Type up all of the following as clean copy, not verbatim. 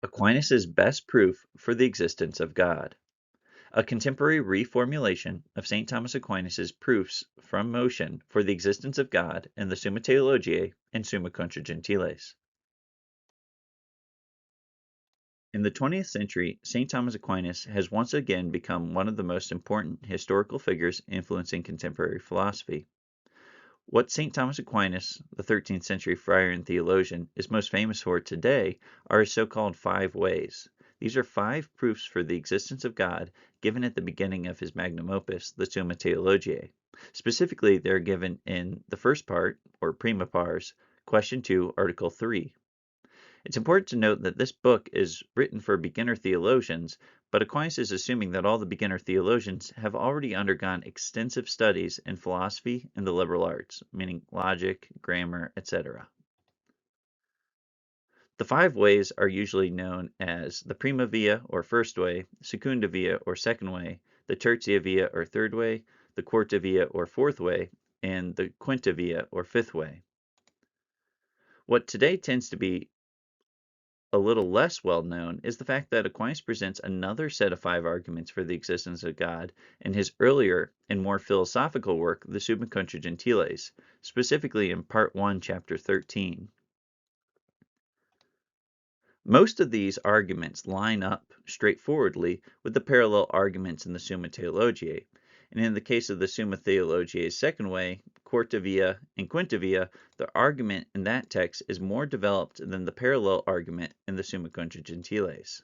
Aquinas' best proof for the existence of God. A contemporary reformulation of St. Thomas Aquinas' proofs from motion for the existence of God in the Summa Theologiae and Summa contra Gentiles. In the 20th century, St. Thomas Aquinas has once again become one of the most important historical figures influencing contemporary philosophy. What St. Thomas Aquinas, the 13th century friar and theologian, is most famous for today are his so-called 5 ways. These are 5 proofs for the existence of God given at the beginning of his magnum opus, the Summa Theologiae. Specifically, they're given in the first part, or prima pars, question 2, article 3. It's important to note that this book is written for beginner theologians, but Aquinas is assuming that all the beginner theologians have already undergone extensive studies in philosophy and the liberal arts, meaning logic, grammar, etc. The 5 ways are usually known as the prima via, or first way, secunda via, or second way, the tertia via, or third way, the quarta via, or fourth way, and the quinta via, or fifth way. What today tends to be a little less well known is the fact that Aquinas presents another set of 5 arguments for the existence of God in his earlier and more philosophical work, the Summa contra Gentiles, specifically in Part 1, Chapter 13. Most of these arguments line up straightforwardly with the parallel arguments in the Summa Theologiae, and in the case of the Summa Theologiae's second way, quarta via and quinta via, the argument in that text is more developed than the parallel argument in the Summa contra Gentiles.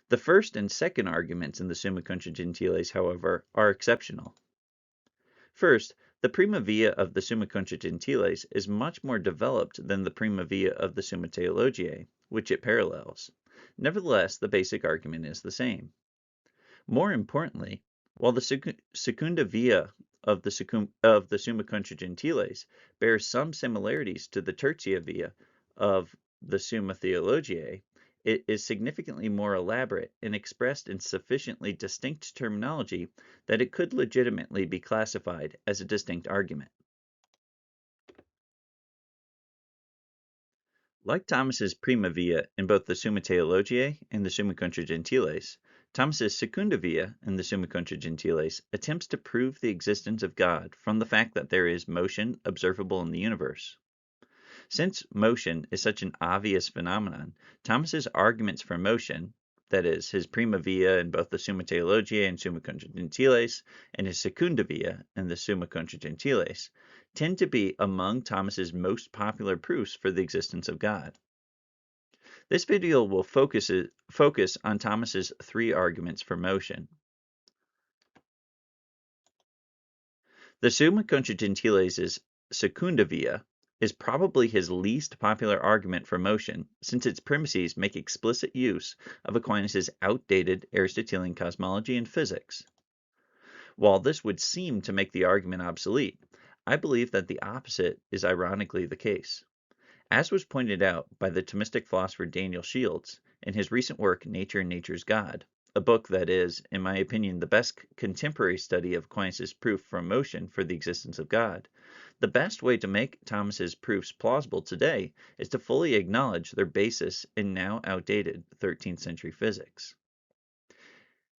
The first and second arguments in the Summa contra Gentiles, however, are exceptional. First, the prima via of the Summa contra Gentiles is much more developed than the prima via of the Summa Theologiae, which it parallels. Nevertheless, the basic argument is the same. More importantly, while the secunda via of the Summa contra Gentiles bears some similarities to the tertia via of the Summa Theologiae, it is significantly more elaborate and expressed in sufficiently distinct terminology that it could legitimately be classified as a distinct argument. Like Thomas's prima via in both the Summa Theologiae and the Summa contra Gentiles, Thomas's secunda via in the Summa contra Gentiles attempts to prove the existence of God from the fact that there is motion observable in the universe. Since motion is such an obvious phenomenon, Thomas's arguments for motion, that is, his prima via in both the Summa Theologiae and Summa contra Gentiles, and his secunda via in the Summa contra Gentiles, tend to be among Thomas's most popular proofs for the existence of God. This video will focus on Thomas's 3 arguments for motion. The Summa contra Gentiles' secunda via is probably his least popular argument for motion, since its premises make explicit use of Aquinas' outdated Aristotelian cosmology and physics. While this would seem to make the argument obsolete, I believe that the opposite is ironically the case. As was pointed out by the Thomistic philosopher Daniel Shields in his recent work Nature and Nature's God, a book that is, in my opinion, the best contemporary study of Aquinas' proof from motion for the existence of God, the best way to make Thomas's proofs plausible today is to fully acknowledge their basis in now outdated 13th century physics.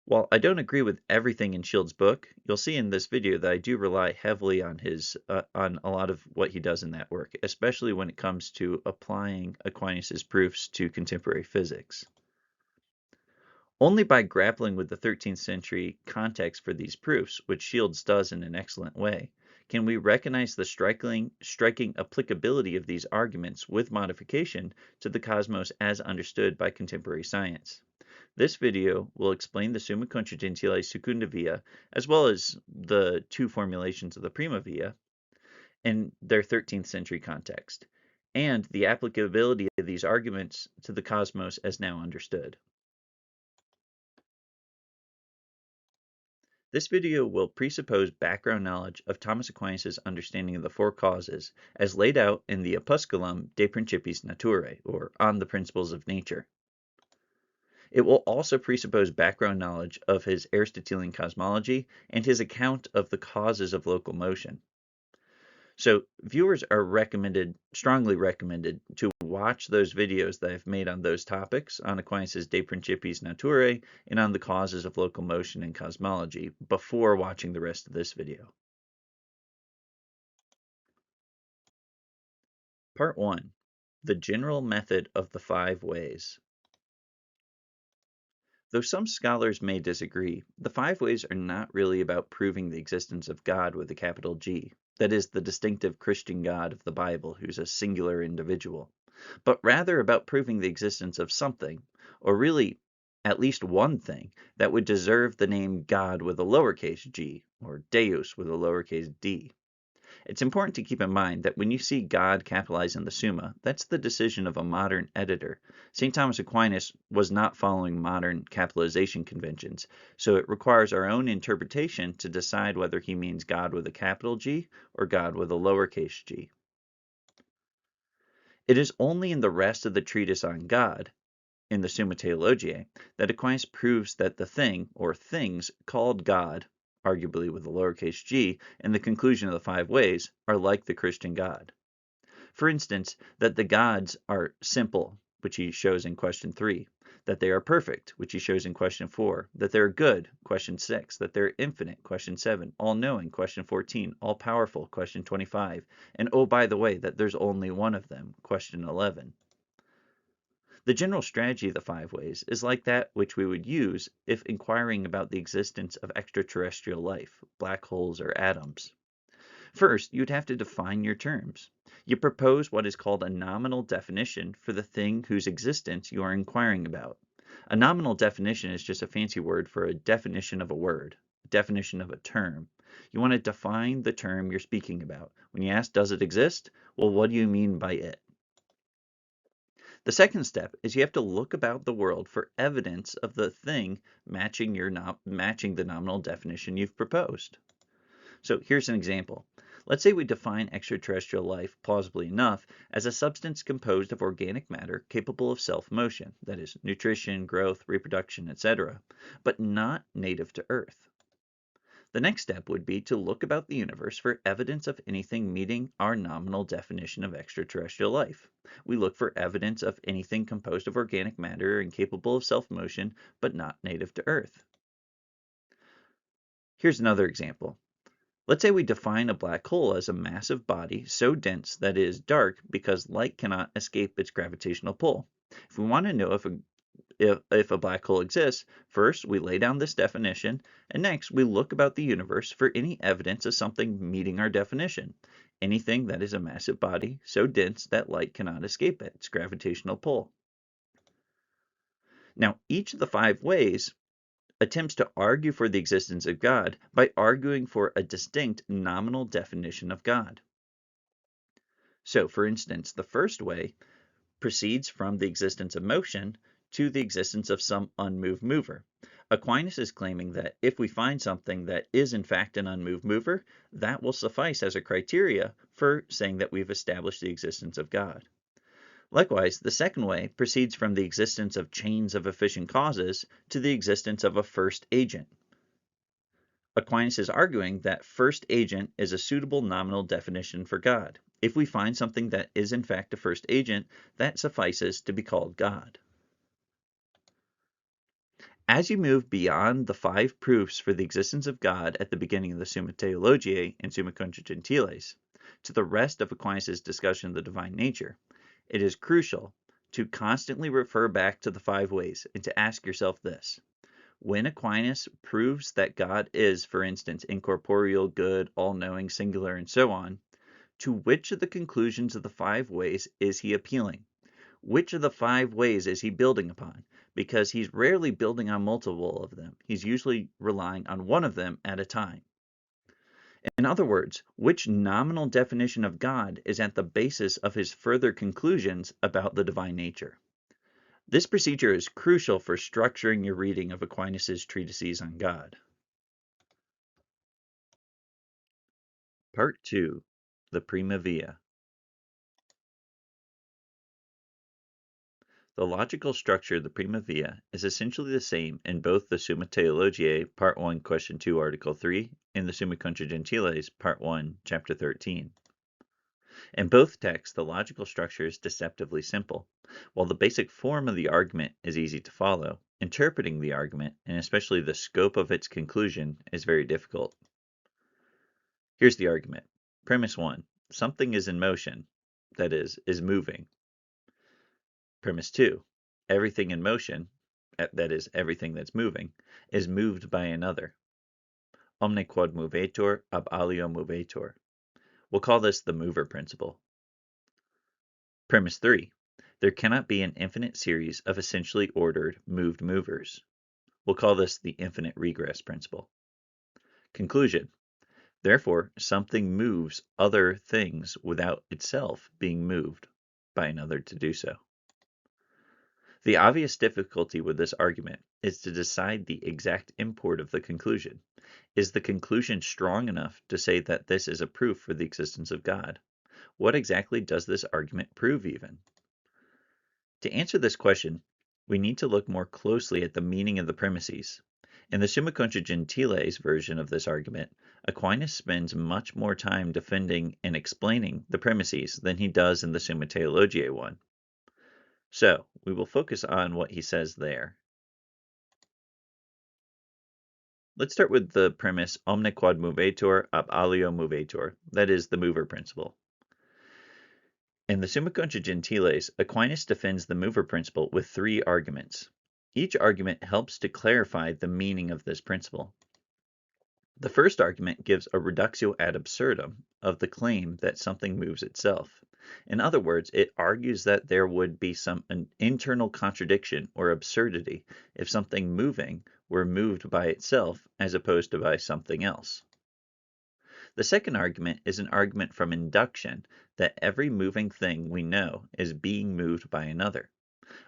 While I don't agree with everything in Shields' book, you'll see in this video that I do rely heavily on on a lot of what he does in that work, especially when it comes to applying Aquinas' proofs to contemporary physics. Only by grappling with the 13th century context for these proofs, which Shields does in an excellent way, can we recognize the striking applicability of these arguments with modification to the cosmos as understood by contemporary science. This video will explain the Summa contra Gentiles secunda via, as well as the 2 formulations of the prima via, in their 13th century context, and the applicability of these arguments to the cosmos as now understood. This video will presuppose background knowledge of Thomas Aquinas' understanding of the 4 causes, as laid out in the Opusculum De Principiis Naturae, or On the Principles of Nature. It will also presuppose background knowledge of his Aristotelian cosmology and his account of the causes of local motion. So viewers are strongly recommended to watch those videos that I've made on those topics, on Aquinas' De Principiis Naturae, and on the causes of local motion and cosmology, before watching the rest of this video. Part 1. The general method of the 5 ways. Though some scholars may disagree, the 5 ways are not really about proving the existence of God with a capital G, that is, the distinctive Christian God of the Bible who's a singular individual, but rather about proving the existence of something, or really at least one thing, that would deserve the name God with a lowercase g, or Deus with a lowercase d. It's important to keep in mind that when you see God capitalized in the Summa, that's the decision of a modern editor. St. Thomas Aquinas was not following modern capitalization conventions, so it requires our own interpretation to decide whether he means God with a capital G or God with a lowercase g. It is only in the rest of the treatise on God, in the Summa Theologiae, that Aquinas proves that the thing, or things, called God, arguably with a lowercase g, in the conclusion of the 5 ways, are like the Christian God. For instance, that the gods are simple, which he shows in question 3, that they are perfect, which he shows in question 4, that they are good, question 6, that they're infinite, question 7, all-knowing, question 14, all-powerful, question 25, and oh, by the way, that there's only one of them, question 11. The general strategy of the 5 ways is like that which we would use if inquiring about the existence of extraterrestrial life, black holes, or atoms. First, you'd have to define your terms. You propose what is called a nominal definition for the thing whose existence you are inquiring about. A nominal definition is just a fancy word for a definition of a word, a definition of a term. You want to define the term you're speaking about. When you ask, does it exist? Well, what do you mean by it? The second step is you have to look about the world for evidence of the thing matching the nominal definition you've proposed. So here's an example. Let's say we define extraterrestrial life, plausibly enough, as a substance composed of organic matter capable of self-motion, that is, nutrition, growth, reproduction, etc., but not native to Earth. The next step would be to look about the universe for evidence of anything meeting our nominal definition of extraterrestrial life. We look for evidence of anything composed of organic matter and capable of self-motion, but not native to Earth. Here's another example. Let's say we define a black hole as a massive body so dense that it is dark because light cannot escape its gravitational pull. If we want to know if a black hole exists, first we lay down this definition, and next we look about the universe for any evidence of something meeting our definition. Anything that is a massive body so dense that light cannot escape its gravitational pull. Now, each of the 5 ways attempts to argue for the existence of God by arguing for a distinct nominal definition of God. So, for instance, the first way proceeds from the existence of motion to the existence of some unmoved mover. Aquinas is claiming that if we find something that is in fact an unmoved mover, that will suffice as a criteria for saying that we've established the existence of God. Likewise, the second way proceeds from the existence of chains of efficient causes to the existence of a first agent. Aquinas is arguing that first agent is a suitable nominal definition for God. If we find something that is in fact a first agent, that suffices to be called God. As you move beyond the 5 proofs for the existence of God at the beginning of the Summa Theologiae and Summa contra Gentiles to the rest of Aquinas' discussion of the divine nature, it is crucial to constantly refer back to the 5 ways and to ask yourself this. When Aquinas proves that God is, for instance, incorporeal, good, all-knowing, singular, and so on, to which of the conclusions of the 5 ways is he appealing? Which of the 5 ways is he building upon? Because he's rarely building on multiple of them. He's usually relying on one of them at a time. In other words, which nominal definition of God is at the basis of his further conclusions about the divine nature? This procedure is crucial for structuring your reading of Aquinas' treatises on God. Part 2. The Prima Via. The logical structure of the Prima Via is essentially the same in both the Summa Theologiae, Part 1, Question 2, Article 3, and the Summa contra Gentiles, Part 1, Chapter 13. In both texts, the logical structure is deceptively simple. While the basic form of the argument is easy to follow, interpreting the argument, and especially the scope of its conclusion, is very difficult. Here's the argument. Premise 1. Something is in motion, that is moving. Premise 2. Everything in motion, that is, everything that's moving, is moved by another. Omne quod movetur ab alio movetur. We'll call this the mover principle. Premise 3. There cannot be an infinite series of essentially ordered moved movers. We'll call this the infinite regress principle. Conclusion. Therefore, something moves other things without itself being moved by another to do so. The obvious difficulty with this argument is to decide the exact import of the conclusion. Is the conclusion strong enough to say that this is a proof for the existence of God? What exactly does this argument prove even? To answer this question, we need to look more closely at the meaning of the premises. In the Summa contra Gentiles version of this argument, Aquinas spends much more time defending and explaining the premises than he does in the Summa theologiae one. So, we will focus on what he says there. Let's start with the premise omne quod movetur ab alio movetur, that is, the mover principle. In the Summa contra Gentiles, Aquinas defends the mover principle with 3 arguments. Each argument helps to clarify the meaning of this principle. The first argument gives a reductio ad absurdum of the claim that something moves itself. In other words, it argues that there would be an internal contradiction or absurdity if something moving were moved by itself as opposed to by something else. The second argument is an argument from induction that every moving thing we know is being moved by another.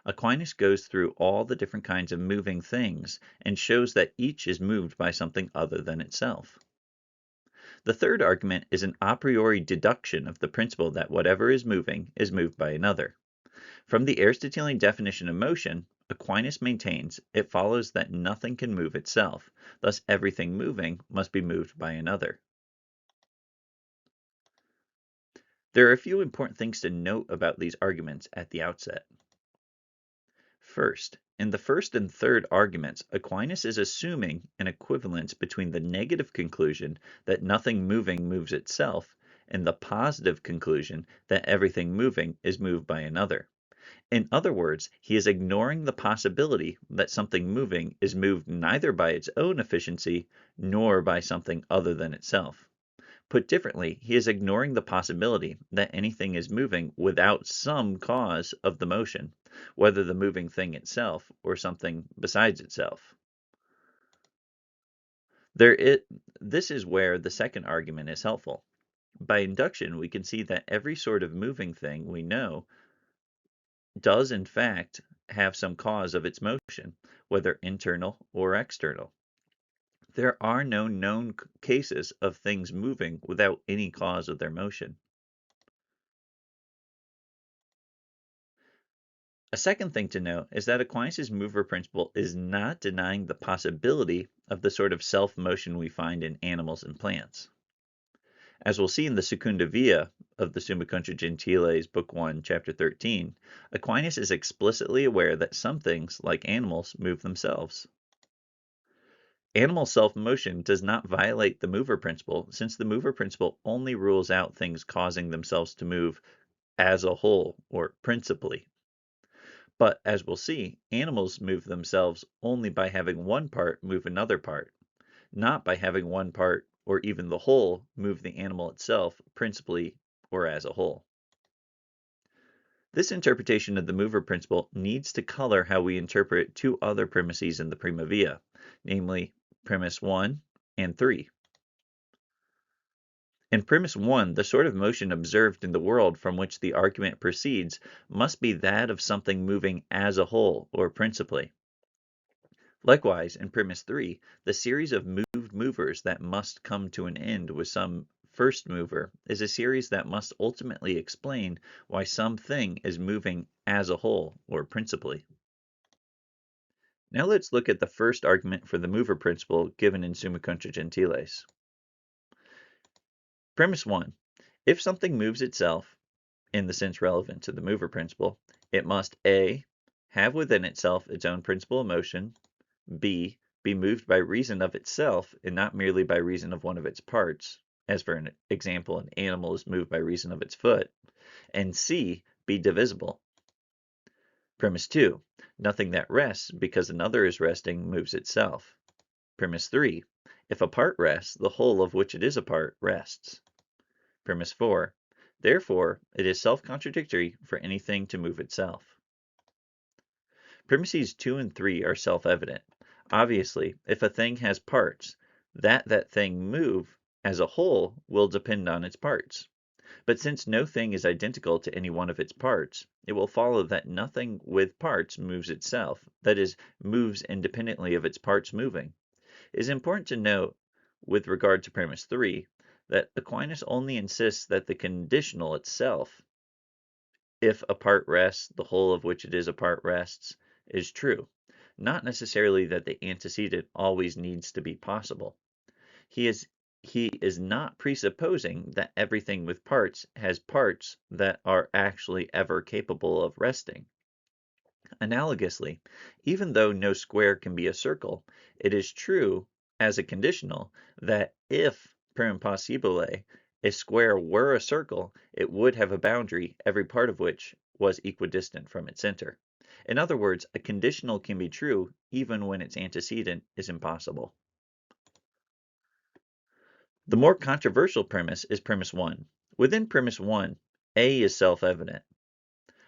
Aquinas goes through all the different kinds of moving things and shows that each is moved by something other than itself. The third argument is an a priori deduction of the principle that whatever is moved by another. From the Aristotelian definition of motion, Aquinas maintains it follows that nothing can move itself, thus everything moving must be moved by another. There are a few important things to note about these arguments at the outset. First, in the first and third arguments, Aquinas is assuming an equivalence between the negative conclusion that nothing moving moves itself and the positive conclusion that everything moving is moved by another. In other words, he is ignoring the possibility that something moving is moved neither by its own efficiency nor by something other than itself. Put differently, he is ignoring the possibility that anything is moving without some cause of the motion, whether the moving thing itself or something besides itself. This is where the second argument is helpful. By induction, we can see that every sort of moving thing we know does in fact have some cause of its motion, whether internal or external. There are no known cases of things moving without any cause of their motion. A second thing to note is that Aquinas' mover principle is not denying the possibility of the sort of self-motion we find in animals and plants. As we'll see in the Secunda Via of the Summa contra Gentiles, Book 1, Chapter 13, Aquinas is explicitly aware that some things, like animals, move themselves. Animal self-motion does not violate the mover principle, since the mover principle only rules out things causing themselves to move as a whole, or principally. But, as we'll see, animals move themselves only by having one part move another part, not by having one part, or even the whole, move the animal itself principally or as a whole. This interpretation of the mover principle needs to color how we interpret 2 other premises in the Prima Via, namely premise 1 and 3. In premise 1, the sort of motion observed in the world from which the argument proceeds must be that of something moving as a whole, or principally. Likewise, in premise 3, the series of moved movers that must come to an end with some first mover is a series that must ultimately explain why something is moving as a whole, or principally. Now let's look at the first argument for the mover principle given in Summa contra Gentiles. Premise 1. If something moves itself, in the sense relevant to the mover principle, it must A, have within itself its own principle of motion, B, be moved by reason of itself and not merely by reason of one of its parts, as for an example, an animal is moved by reason of its foot, and C, be divisible. Premise 2, nothing that rests because another is resting moves itself. Premise 3, if a part rests, the whole of which it is a part rests. Premise 4, therefore, it is self-contradictory for anything to move itself. Premises 2 and 3 are self-evident. Obviously, if a thing has parts, that thing move as a whole will depend on its parts. But since no thing is identical to any one of its parts, it will follow that nothing with parts moves itself, that is, moves independently of its parts moving. It is important to note, with regard to premise 3, that Aquinas only insists that the conditional itself, if a part rests, the whole of which it is a part rests, is true, not necessarily that the antecedent always needs to be possible. He is not presupposing that everything with parts has parts that are actually ever capable of resting. Analogously, even though no square can be a circle, it is true, as a conditional, that if, per impossibile, a square were a circle, it would have a boundary, every part of which was equidistant from its center. In other words, a conditional can be true even when its antecedent is impossible. The more controversial premise is premise 1. Within premise 1, A is self-evident.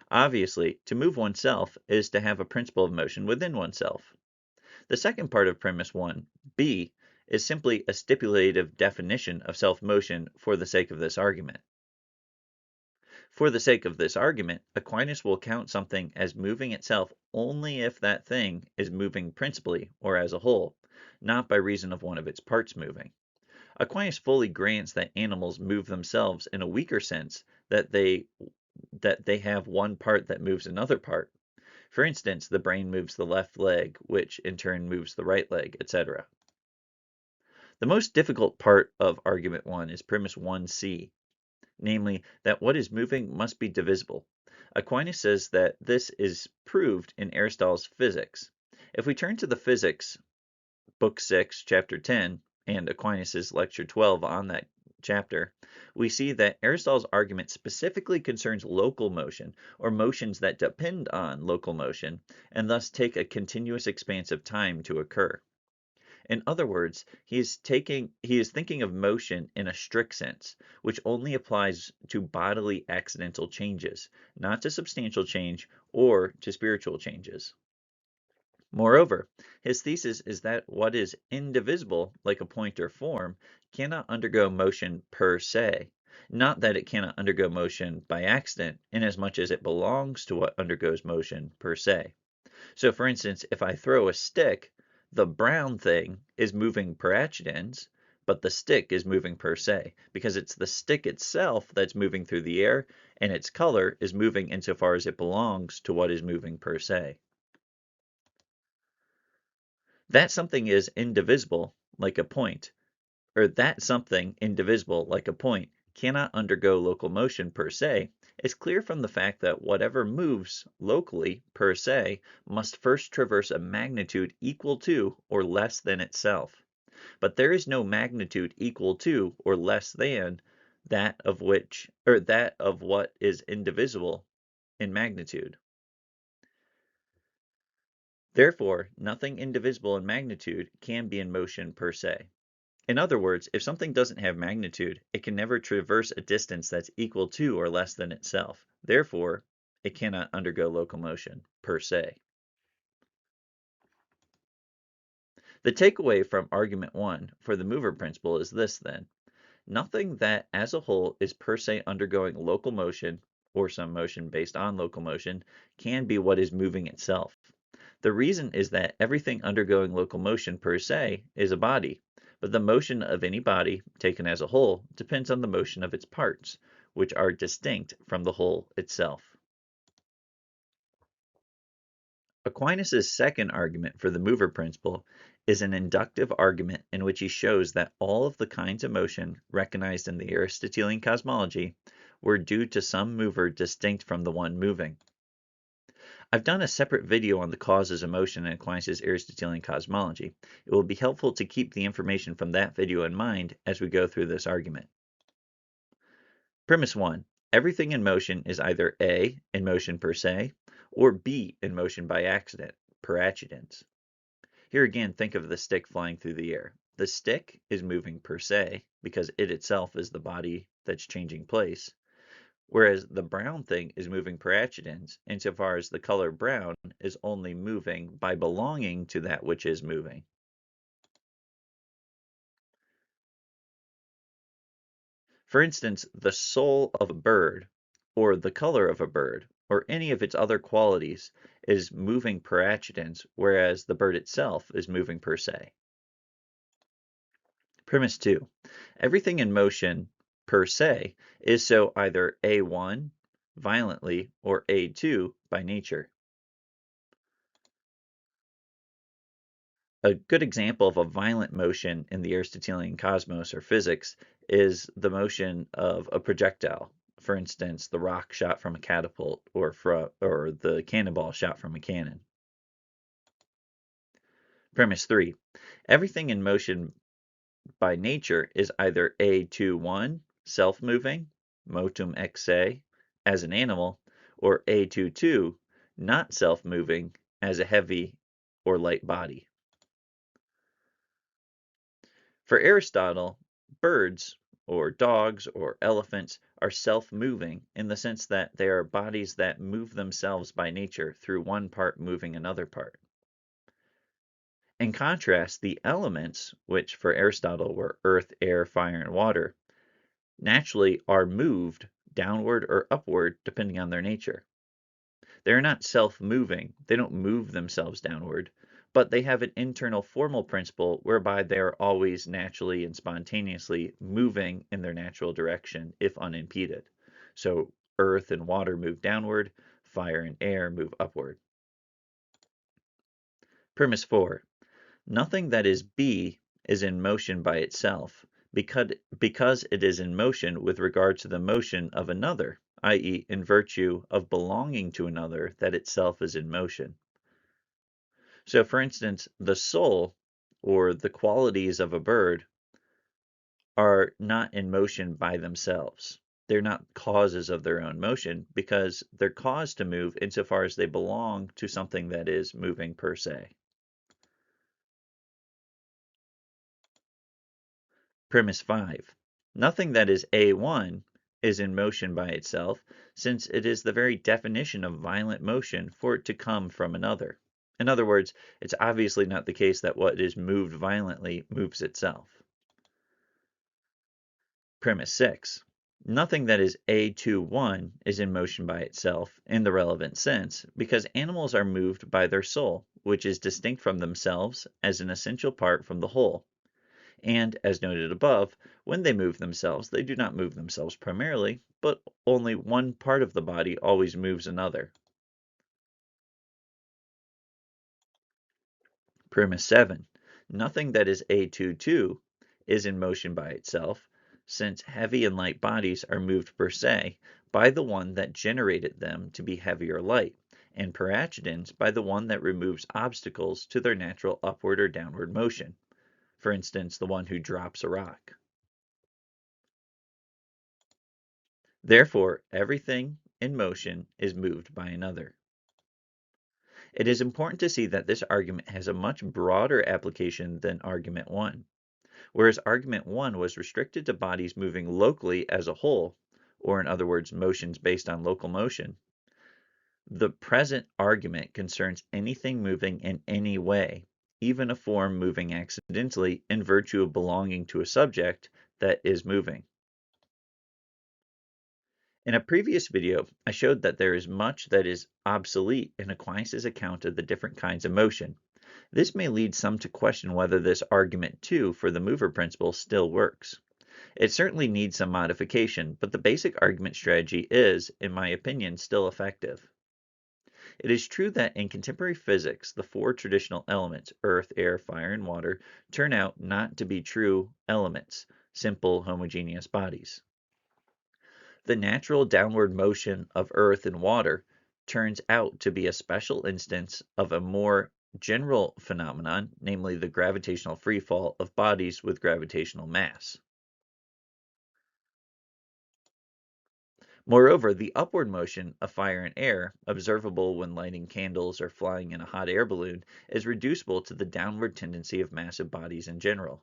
Obviously, to move oneself is to have a principle of motion within oneself. The second part of premise 1, B, is simply a stipulative definition of self-motion for the sake of this argument. For the sake of this argument, Aquinas will count something as moving itself only if that thing is moving principally or as a whole, not by reason of one of its parts moving. Aquinas fully grants that animals move themselves in a weaker sense that they have one part that moves another part. For instance, the brain moves the left leg, which in turn moves the right leg, etc. The most difficult part of argument 1 is premise 1c, namely that what is moving must be divisible. Aquinas says that this is proved in Aristotle's Physics. If we turn to the Physics, Book 6, Chapter 10, and Aquinas' Lecture 12 on that chapter, we see that Aristotle's argument specifically concerns local motion, or motions that depend on local motion, and thus take a continuous expanse of time to occur. In other words, he is thinking of motion in a strict sense, which only applies to bodily accidental changes, not to substantial change or to spiritual changes. Moreover, his thesis is that what is indivisible, like a point or form, cannot undergo motion per se, not that it cannot undergo motion by accident, inasmuch as it belongs to what undergoes motion per se. So, for instance, if I throw a stick, the brown thing is moving per accidens, but the stick is moving per se, because it's the stick itself that's moving through the air, and its color is moving insofar as it belongs to what is moving per se. That something is indivisible, like a point, or that something indivisible, like a point, cannot undergo local motion per se, is clear from the fact that whatever moves locally per se must first traverse a magnitude equal to or less than itself. But there is no magnitude equal to or less than that of what is indivisible in magnitude. Therefore, nothing indivisible in magnitude can be in motion per se. In other words, if something doesn't have magnitude, it can never traverse a distance that's equal to or less than itself. Therefore, it cannot undergo locomotion per se. The takeaway from argument 1 for the mover principle is this then. Nothing that as a whole is per se undergoing local motion or some motion based on local motion can be what is moving itself. The reason is that everything undergoing local motion per se is a body, but the motion of any body, taken as a whole, depends on the motion of its parts, which are distinct from the whole itself. Aquinas' second argument for the mover principle is an inductive argument in which he shows that all of the kinds of motion recognized in the Aristotelian cosmology were due to some mover distinct from the one moving. I've done a separate video on the causes of motion in Aquinas' Aristotelian cosmology. It will be helpful to keep the information from that video in mind as we go through this argument. Premise 1. Everything in motion is either A, in motion per se, or B, in motion by accident, per accidens. Here again, think of the stick flying through the air. The stick is moving per se, because it itself is the body that's changing place, whereas the brown thing is moving per accidens, insofar as the color brown is only moving by belonging to that which is moving. For instance, the soul of a bird, or the color of a bird, or any of its other qualities is moving per accidens, whereas the bird itself is moving per se. Premise 2. Everything in motion per se is so either A1 violently or A2 by nature. A good example of a violent motion in the Aristotelian cosmos or physics is the motion of a projectile. For instance, the rock shot from a catapult or the cannonball shot from a cannon. Premise 3. Everything in motion by nature is either A21, self-moving, motum ex se, as an animal, or A22, not self-moving, as a heavy or light body. For Aristotle, birds, or dogs, or elephants are self-moving in the sense that they are bodies that move themselves by nature through one part moving another part. In contrast, the elements, which for Aristotle were earth, air, fire, and water, naturally are moved downward or upward depending on their nature. They're not self-moving, they don't move themselves downward, but they have an internal formal principle whereby they are always naturally and spontaneously moving in their natural direction if unimpeded. So earth and water move downward, fire and air move upward. Premise 4. Nothing that is B is in motion by itself, because it is in motion with regard to the motion of another, i.e., in virtue of belonging to another that itself is in motion. So, for instance, the soul, or the qualities of a bird, are not in motion by themselves. They're not causes of their own motion because they're caused to move insofar as they belong to something that is moving per se. Premise 5. Nothing that is A1 is in motion by itself, since it is the very definition of violent motion for it to come from another. In other words, it's obviously not the case that what is moved violently moves itself. Premise 6. Nothing that is A21 is in motion by itself in the relevant sense, because animals are moved by their soul, which is distinct from themselves as an essential part from the whole. And, as noted above, when they move themselves, they do not move themselves primarily, but only one part of the body always moves another. Premise 7. Nothing that is A22 is in motion by itself, since heavy and light bodies are moved per se by the one that generated them to be heavy or light, and per accidens by the one that removes obstacles to their natural upward or downward motion. For instance, the one who drops a rock. Therefore, everything in motion is moved by another. It is important to see that this argument has a much broader application than argument 1. Whereas argument 1 was restricted to bodies moving locally as a whole, or in other words, motions based on local motion, the present argument concerns anything moving in any way, even a form moving accidentally in virtue of belonging to a subject that is moving. In a previous video, I showed that there is much that is obsolete in Aquinas' account of the different kinds of motion. This may lead some to question whether this argument 2 for the mover principle still works. It certainly needs some modification, but the basic argument strategy is, in my opinion, still effective. It is true that in contemporary physics, the four traditional elements, earth, air, fire, and water, turn out not to be true elements, simple homogeneous bodies. The natural downward motion of earth and water turns out to be a special instance of a more general phenomenon, namely the gravitational freefall of bodies with gravitational mass. Moreover, the upward motion of fire and air, observable when lighting candles or flying in a hot air balloon, is reducible to the downward tendency of massive bodies in general.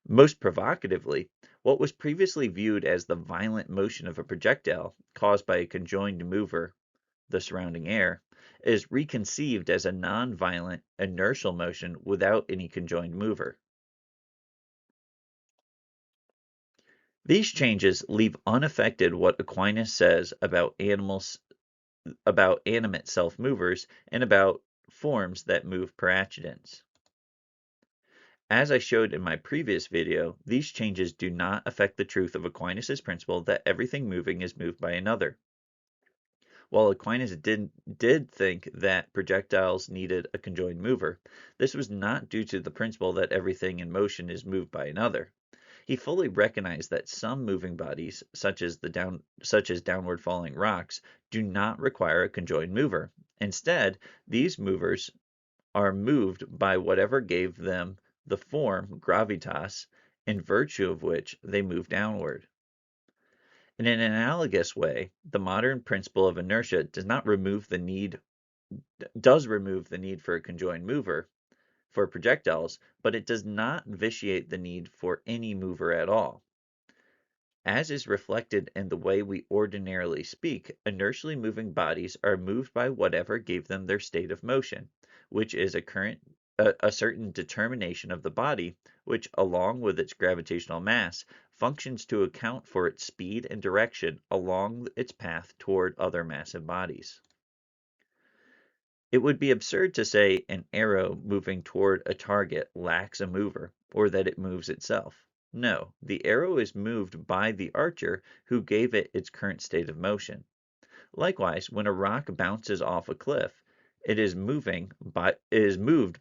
Most provocatively, what was previously viewed as the violent motion of a projectile caused by a conjoined mover, the surrounding air, is reconceived as a non-violent inertial motion without any conjoined mover. These changes leave unaffected what Aquinas says about animate self-movers and about forms that move per accidens. As I showed in my previous video, these changes do not affect the truth of Aquinas' principle that everything moving is moved by another. While Aquinas did think that projectiles needed a conjoined mover, this was not due to the principle that everything in motion is moved by another. He fully recognized that some moving bodies, such as downward falling rocks, do not require a conjoined mover. Instead, these movers are moved by whatever gave them the form gravitas, in virtue of which they move downward. In an analogous way, the modern principle of inertia does remove the need for a conjoined mover for projectiles, but it does not vitiate the need for any mover at all. As is reflected in the way we ordinarily speak, inertially moving bodies are moved by whatever gave them their state of motion, which is a certain determination of the body, which, along with its gravitational mass, functions to account for its speed and direction along its path toward other massive bodies. It would be absurd to say an arrow moving toward a target lacks a mover, or that it moves itself. No, the arrow is moved by the archer who gave it its current state of motion. Likewise, when a rock bounces off a cliff, it is moved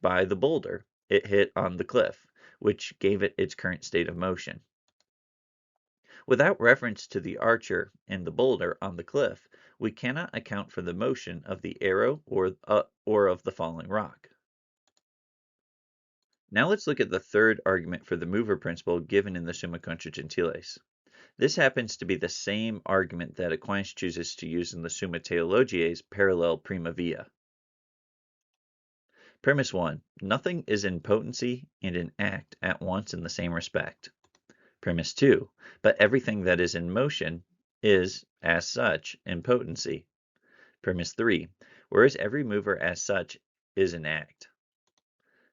by the boulder it hit on the cliff, which gave it its current state of motion. Without reference to the archer and the boulder on the cliff, we cannot account for the motion of the arrow or of the falling rock. Now let's look at the third argument for the mover principle given in the Summa contra Gentiles. This happens to be the same argument that Aquinas chooses to use in the Summa Theologiae's parallel prima via. Premise 1. Nothing is in potency and in act at once in the same respect. Premise 2. But everything that is in motion is, as such, in potency. Premise 3. Whereas every mover as such is in act.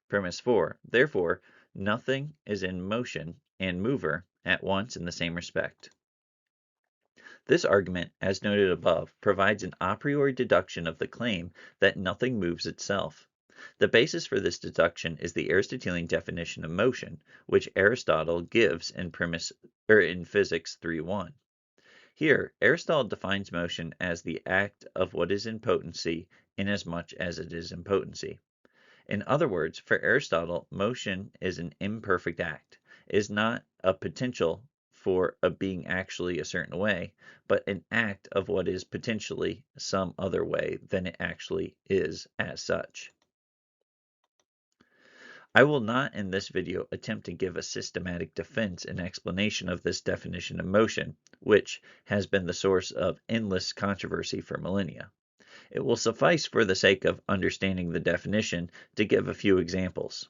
Premise 4. Therefore, nothing is in motion and mover at once in the same respect. This argument, as noted above, provides an a priori deduction of the claim that nothing moves itself. The basis for this deduction is the Aristotelian definition of motion, which Aristotle gives in Physics 3:1. Here, Aristotle defines motion as the act of what is in potency inasmuch as it is in potency. In other words, for Aristotle, motion is an imperfect act, is not a potential for a being actually a certain way, but an act of what is potentially some other way than it actually is as such. I will not in this video attempt to give a systematic defense and explanation of this definition of motion, which has been the source of endless controversy for millennia. It will suffice for the sake of understanding the definition to give a few examples.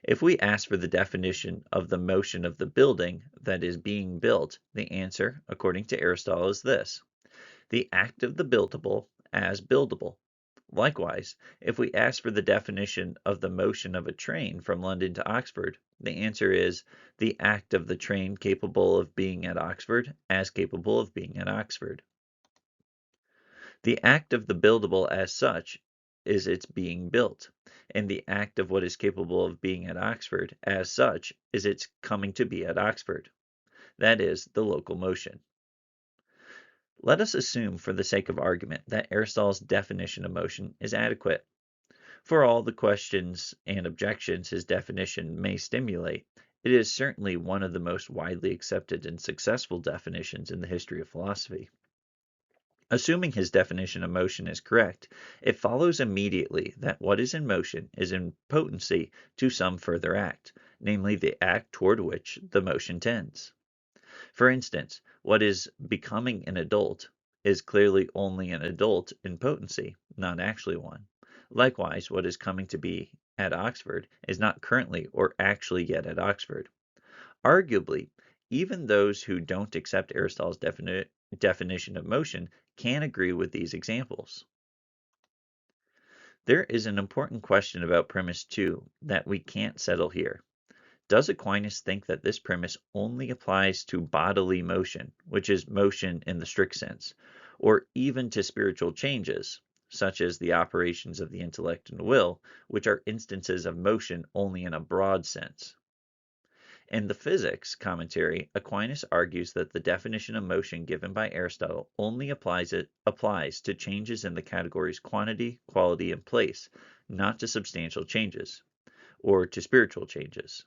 If we ask for the definition of the motion of the building that is being built, the answer, according to Aristotle, is this: the act of the buildable as buildable. Likewise, if we ask for the definition of the motion of a train from London to Oxford, the answer is the act of the train capable of being at Oxford as capable of being at Oxford. The act of the buildable as such is its being built, and the act of what is capable of being at Oxford as such is its coming to be at Oxford. That is the local motion. Let us assume, for the sake of argument, that Aristotle's definition of motion is adequate. For all the questions and objections his definition may stimulate, it is certainly one of the most widely accepted and successful definitions in the history of philosophy. Assuming his definition of motion is correct, it follows immediately that what is in motion is in potency to some further act, namely the act toward which the motion tends. For instance, what is becoming an adult is clearly only an adult in potency, not actually one. Likewise, what is coming to be at Oxford is not currently or actually yet at Oxford. Arguably, even those who don't accept Aristotle's definition of motion can agree with these examples. There is an important question about premise 2 that we can't settle here. Does Aquinas think that this premise only applies to bodily motion, which is motion in the strict sense, or even to spiritual changes, such as the operations of the intellect and will, which are instances of motion only in a broad sense? In the Physics commentary, Aquinas argues that the definition of motion given by Aristotle only applies to changes in the categories quantity, quality, and place, not to substantial changes, or to spiritual changes.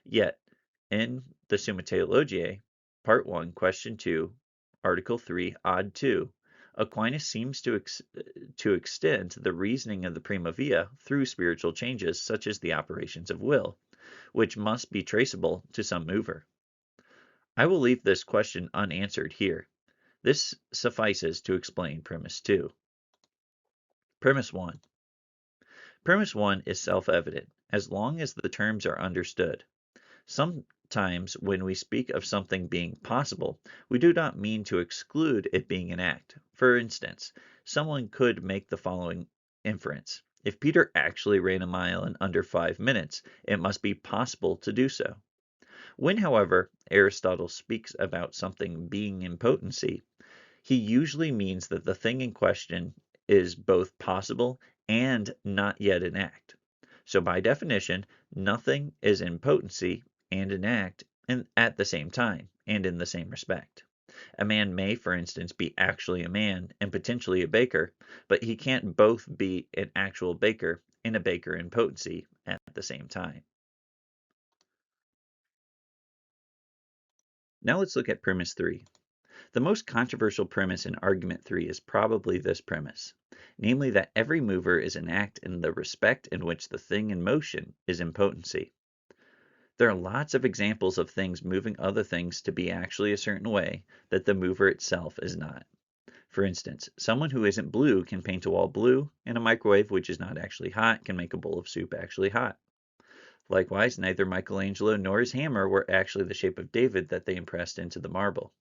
Yet, in the Summa theologiae, Part 1, Question 2, Article 3, Odd 2, Aquinas seems to extend the reasoning of the prima via through spiritual changes such as the operations of will, which must be traceable to some mover. I will leave this question unanswered here. This suffices to explain premise 2. Premise 1. Premise 1 is self-evident, as long as the terms are understood. Sometimes when we speak of something being possible, we do not mean to exclude it being an act. For instance, someone could make the following inference. If Peter actually ran a mile in under 5 minutes, it must be possible to do so. When, however, Aristotle speaks about something being in potency, he usually means that the thing in question is both possible and not yet an act. So by definition, nothing is in potency and an act at the same time and in the same respect. A man may, for instance, be actually a man and potentially a baker, but he can't both be an actual baker and a baker in potency at the same time. Now let's look at premise 3. The most controversial premise in argument 3 is probably this premise, namely that every mover is an act in the respect in which the thing in motion is in potency. There are lots of examples of things moving other things to be actually a certain way that the mover itself is not. For instance, someone who isn't blue can paint a wall blue, and a microwave which is not actually hot can make a bowl of soup actually hot. Likewise, neither Michelangelo nor his hammer were actually the shape of David that they impressed into the marble.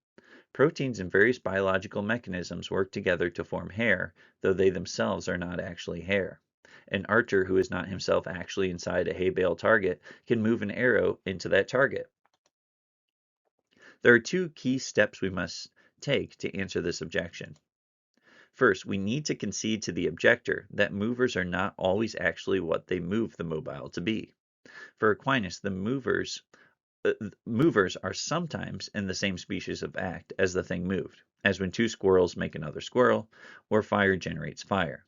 Proteins and various biological mechanisms work together to form hair, though they themselves are not actually hair. An archer who is not himself actually inside a hay bale target can move an arrow into that target. There are two key steps we must take to answer this objection. First, we need to concede to the objector that movers are not always actually what they move the mobile to be. For Aquinas, the movers are sometimes in the same species of act as the thing moved, as when two squirrels make another squirrel, or fire generates fire.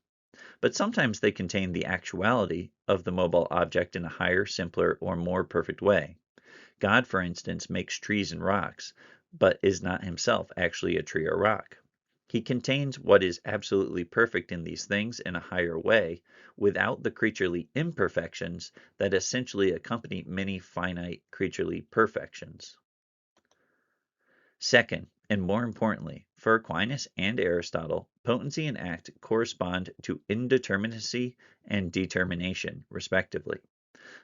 But sometimes they contain the actuality of the mobile object in a higher, simpler, or more perfect way. God, for instance, makes trees and rocks, but is not himself actually a tree or rock. He contains what is absolutely perfect in these things in a higher way, without the creaturely imperfections that essentially accompany many finite creaturely perfections. Second, and more importantly, for Aquinas and Aristotle, potency and act correspond to indeterminacy and determination, respectively.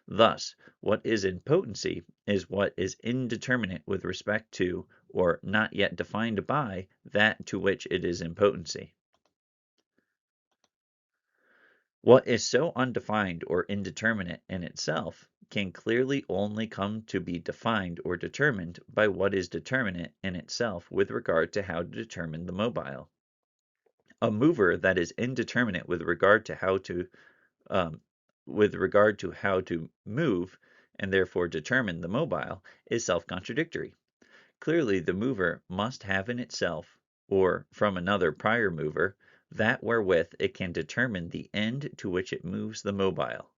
Thus, what is in potency is what is indeterminate with respect to, or not yet defined by, that to which it is in potency. What is so undefined or indeterminate in itself can clearly only come to be defined or determined by what is determinate in itself with regard to how to determine the mobile. A mover that is indeterminate with regard to how to move and therefore determine the mobile is self-contradictory. Clearly, the mover must have in itself or from another prior mover, that wherewith it can determine the end to which it moves the mobile.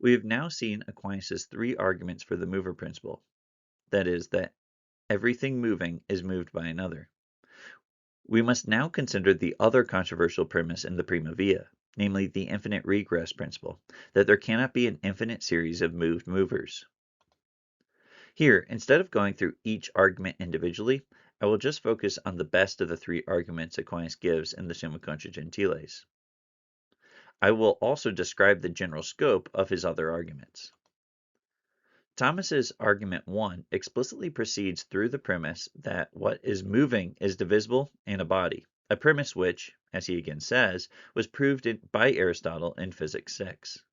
We have now seen Aquinas' three arguments for the mover principle, that is, that everything moving is moved by another. We must now consider the other controversial premise in the Prima Via, namely the infinite regress principle, that there cannot be an infinite series of moved movers. Here, instead of going through each argument individually, I will just focus on the best of the three arguments Aquinas gives in the Summa contra Gentiles. I will also describe the general scope of his other arguments. Thomas's argument 1 explicitly proceeds through the premise that what is moving is divisible in a body, a premise which, as he again says, was proved by Aristotle in Physics 6.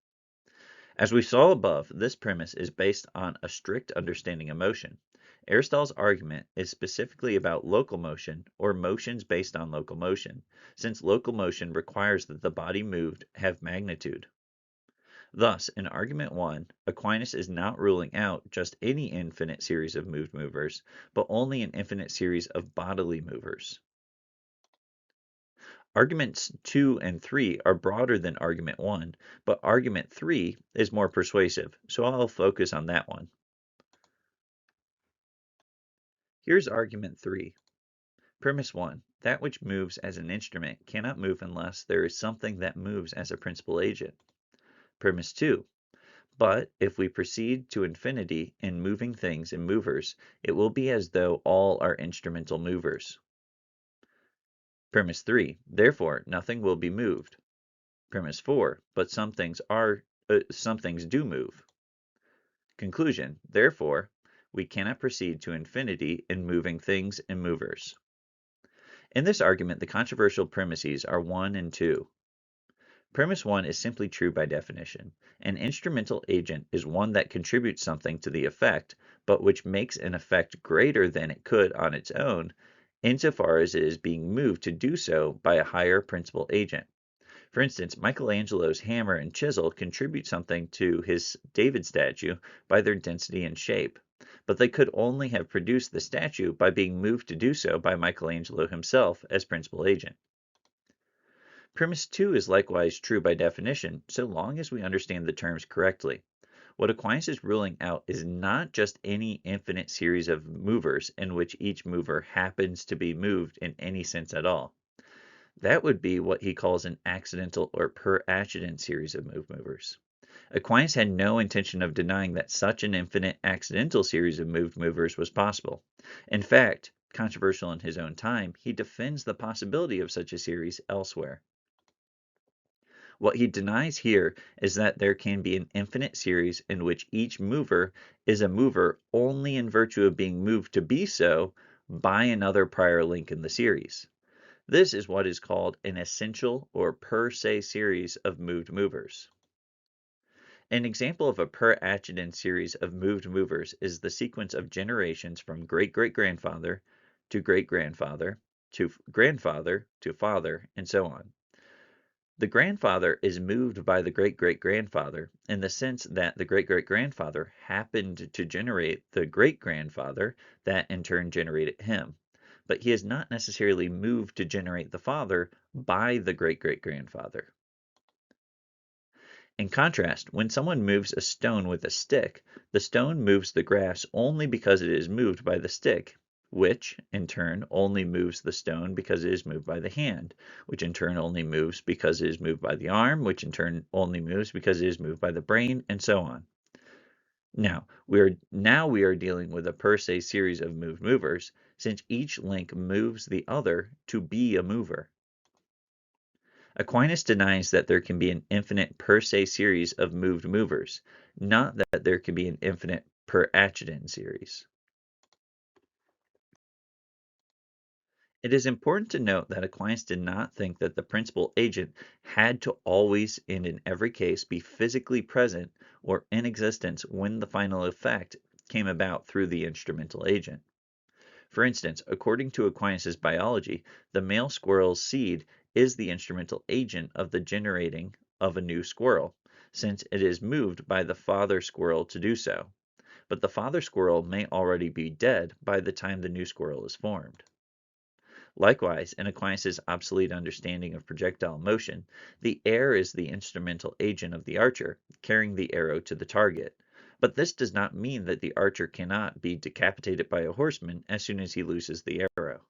As we saw above, this premise is based on a strict understanding of motion. Aristotle's argument is specifically about local motion, or motions based on local motion, since local motion requires that the body moved have magnitude. Thus, in argument 1, Aquinas is not ruling out just any infinite series of moved movers, but only an infinite series of bodily movers. Arguments 2 and 3 are broader than argument 1, but argument 3 is more persuasive, so I'll focus on that one. Here's argument 3. Premise 1. That which moves as an instrument cannot move unless there is something that moves as a principal agent. Premise 2. But if we proceed to infinity in moving things and movers, it will be as though all are instrumental movers. Premise 3. Therefore, nothing will be moved. Premise 4. But some things do move. Conclusion. Therefore, we cannot proceed to infinity in moving things and movers. In this argument, the controversial premises are 1 and 2. Premise 1 is simply true by definition. An instrumental agent is one that contributes something to the effect, but which makes an effect greater than it could on its own, insofar as it is being moved to do so by a higher principal agent. For instance, Michelangelo's hammer and chisel contribute something to his David statue by their density and shape, but they could only have produced the statue by being moved to do so by Michelangelo himself as principal agent. Premise 2 is likewise true by definition, so long as we understand the terms correctly. What Aquinas is ruling out is not just any infinite series of movers in which each mover happens to be moved in any sense at all. That would be what he calls an accidental or per accident series of movers. Aquinas had no intention of denying that such an infinite accidental series of moved movers was possible. In fact, controversial in his own time, he defends the possibility of such a series elsewhere. What he denies here is that there can be an infinite series in which each mover is a mover only in virtue of being moved to be so by another prior link in the series. This is what is called an essential or per se series of moved movers. An example of a per accident series of moved movers is the sequence of generations from great-great-grandfather to great-grandfather to grandfather to father, and so on. The grandfather is moved by the great-great-grandfather in the sense that the great-great-grandfather happened to generate the great-grandfather that in turn generated him, but he is not necessarily moved to generate the father by the great-great-grandfather. In contrast, when someone moves a stone with a stick, the stone moves the grass only because it is moved by the stick, which, in turn, only moves the stone because it is moved by the hand, which in turn only moves because it is moved by the arm, which in turn only moves because it is moved by the brain, and so on. Now we are dealing with a per se series of moved movers, since each link moves the other to be a mover. Aquinas denies that there can be an infinite per se series of moved movers, not that there can be an infinite per accident series. It is important to note that Aquinas did not think that the principal agent had to always and in every case be physically present or in existence when the final effect came about through the instrumental agent. For instance, according to Aquinas' biology, the male squirrel's seed is the instrumental agent of the generating of a new squirrel, since it is moved by the father squirrel to do so. but the father squirrel may already be dead by the time the new squirrel is formed. Likewise, in Aquinas' obsolete understanding of projectile motion, the air is the instrumental agent of the archer, carrying the arrow to the target. But this does not mean that the archer cannot be decapitated by a horseman as soon as he looses the arrow.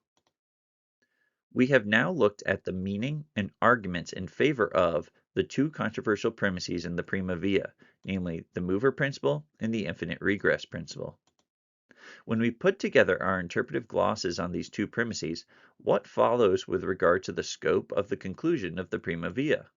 We have now looked at the meaning and arguments in favor of the two controversial premises in the prima via, namely the mover principle and the infinite regress principle. When we put together our interpretive glosses on these two premises, what follows with regard to the scope of the conclusion of the prima via?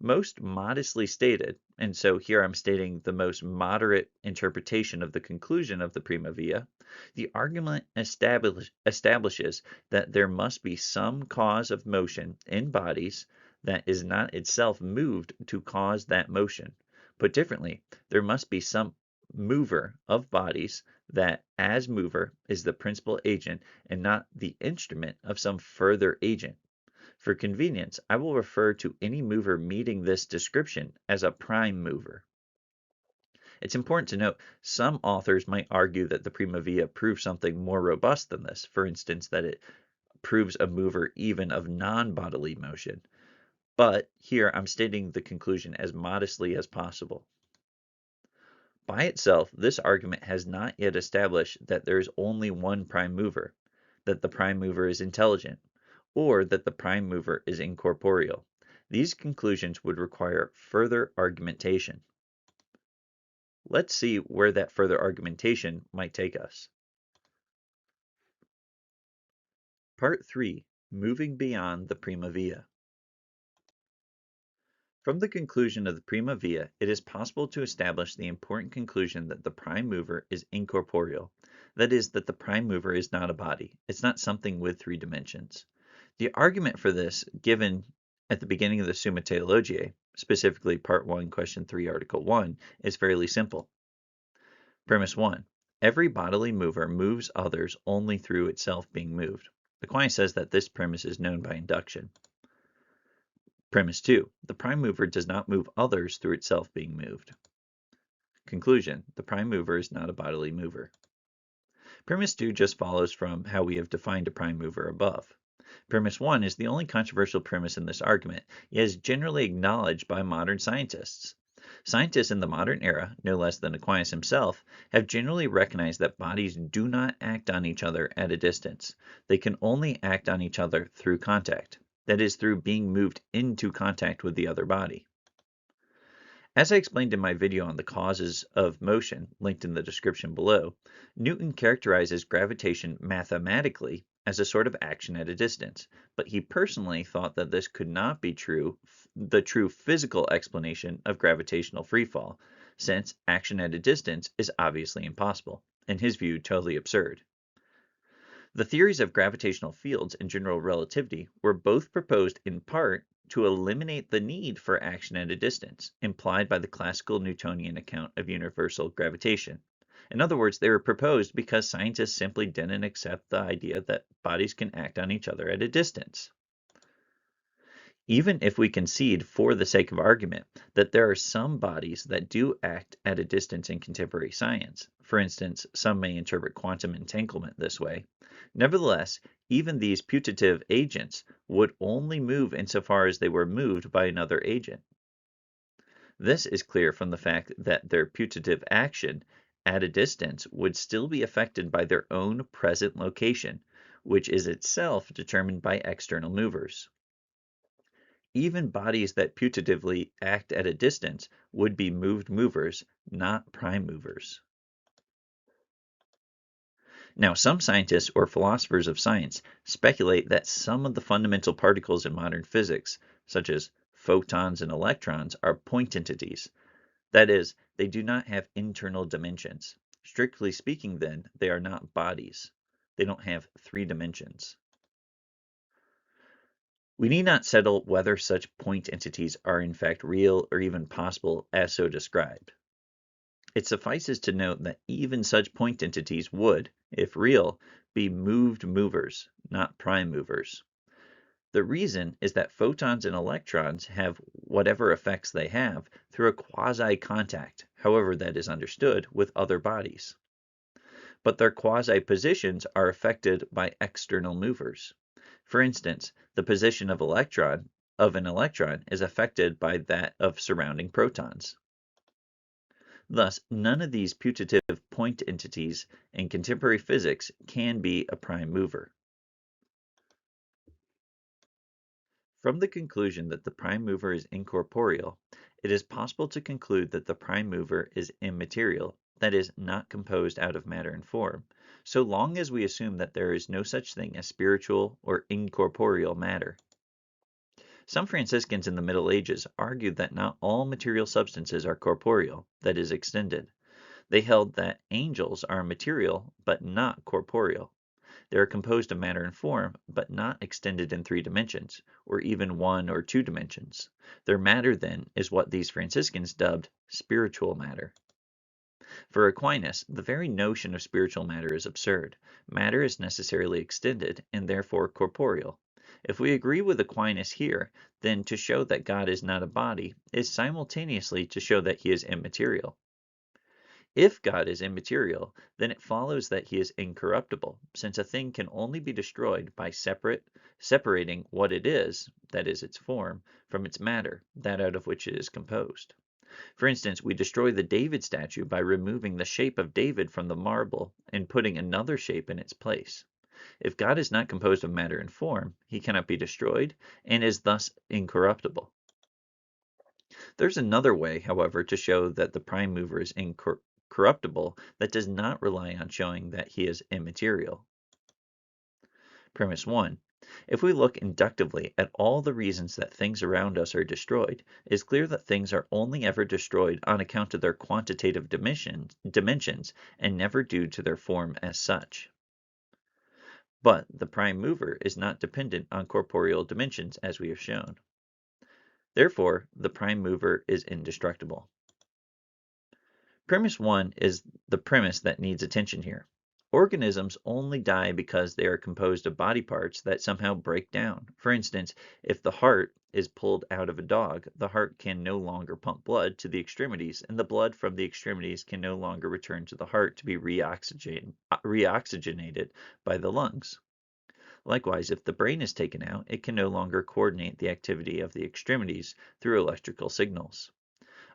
Most modestly stated, and so here I'm stating the most moderate interpretation of the conclusion of the prima via, the argument establishes that there must be some cause of motion in bodies that is not itself moved to cause that motion. Put differently, there must be some mover of bodies that, as mover, is the principal agent and not the instrument of some further agent. For convenience, I will refer to any mover meeting this description as a prime mover. It's important to note, some authors might argue that the prima via proves something more robust than this, for instance, that it proves a mover even of non-bodily motion. But here I'm stating the conclusion as modestly as possible. By itself, this argument has not yet established that there is only one prime mover, that the prime mover is intelligent, or that the prime mover is incorporeal. These conclusions would require further argumentation. Let's see where that further argumentation might take us. Part 3. Moving beyond the prima via. From the conclusion of the prima via, it is possible to establish the important conclusion that the prime mover is incorporeal. That is, that the prime mover is not a body. It's not something with three dimensions. The argument for this, given at the beginning of the Summa theologiae, specifically Part 1, Question 3, Article 1, is fairly simple. Premise 1. Every bodily mover moves others only through itself being moved. Aquinas says that this premise is known by induction. Premise 2. The prime mover does not move others through itself being moved. Conclusion. The prime mover is not a bodily mover. Premise 2 just follows from how we have defined a prime mover above. Premise 1 is the only controversial premise in this argument, yet is generally acknowledged by modern scientists. Scientists in the modern era, no less than Aquinas himself, have generally recognized that bodies do not act on each other at a distance. They can only act on each other through contact. That is, through being moved into contact with the other body. As I explained in my video on the causes of motion, linked in the description below, Newton characterizes gravitation mathematically as a sort of action at a distance, but he personally thought that this could not be the true physical explanation of gravitational freefall, since action at a distance is obviously impossible, in his view totally absurd. The theories of gravitational fields and general relativity were both proposed in part to eliminate the need for action at a distance, implied by the classical Newtonian account of universal gravitation. In other words, they were proposed because scientists simply didn't accept the idea that bodies can act on each other at a distance. Even if we concede, for the sake of argument, that there are some bodies that do act at a distance in contemporary science, for instance, some may interpret quantum entanglement this way, nevertheless, even these putative agents would only move insofar as they were moved by another agent. This is clear from the fact that their putative action at a distance would still be affected by their own present location, which is itself determined by external movers. Even bodies that putatively act at a distance would be moved movers, not prime movers. Now, some scientists or philosophers of science speculate that some of the fundamental particles in modern physics, such as photons and electrons, are point entities. That is, they do not have internal dimensions. Strictly speaking, then, they are not bodies. They don't have three dimensions. We need not settle whether such point entities are in fact real or even possible as so described. It suffices to note that even such point entities would, if real, be moved movers, not prime movers. The reason is that photons and electrons have whatever effects they have through a quasi-contact, however that is understood, with other bodies. But their quasi-positions are affected by external movers. For instance, the position of an electron is affected by that of surrounding protons. Thus, none of these putative point entities in contemporary physics can be a prime mover. From the conclusion that the prime mover is incorporeal, it is possible to conclude that the prime mover is immaterial, that is, not composed out of matter and form, so long as we assume that there is no such thing as spiritual or incorporeal matter. Some Franciscans in the Middle Ages argued that not all material substances are corporeal, that is, extended. They held that angels are material but not corporeal. They are composed of matter and form, but not extended in 3 dimensions, or even 1 or 2 dimensions. Their matter, then, is what these Franciscans dubbed spiritual matter. For Aquinas, the very notion of spiritual matter is absurd. Matter is necessarily extended, and therefore corporeal. If we agree with Aquinas here, then to show that God is not a body is simultaneously to show that he is immaterial. If God is immaterial, then it follows that he is incorruptible, since a thing can only be destroyed by separating what it is, that is its form, from its matter, that out of which it is composed. For instance, we destroy the David statue by removing the shape of David from the marble and putting another shape in its place. If God is not composed of matter and form, he cannot be destroyed and is thus incorruptible. There's another way, however, to show that the prime mover is incorruptible that does not rely on showing that he is immaterial. Premise 1. If we look inductively at all the reasons that things around us are destroyed, it is clear that things are only ever destroyed on account of their quantitative dimensions and never due to their form as such. But the prime mover is not dependent on corporeal dimensions, as we have shown. Therefore, the prime mover is indestructible. Premise 1 is the premise that needs attention here. Organisms only die because they are composed of body parts that somehow break down. For instance, if the heart is pulled out of a dog, the heart can no longer pump blood to the extremities, and the blood from the extremities can no longer return to the heart to be reoxygenated by the lungs. Likewise, if the brain is taken out, it can no longer coordinate the activity of the extremities through electrical signals.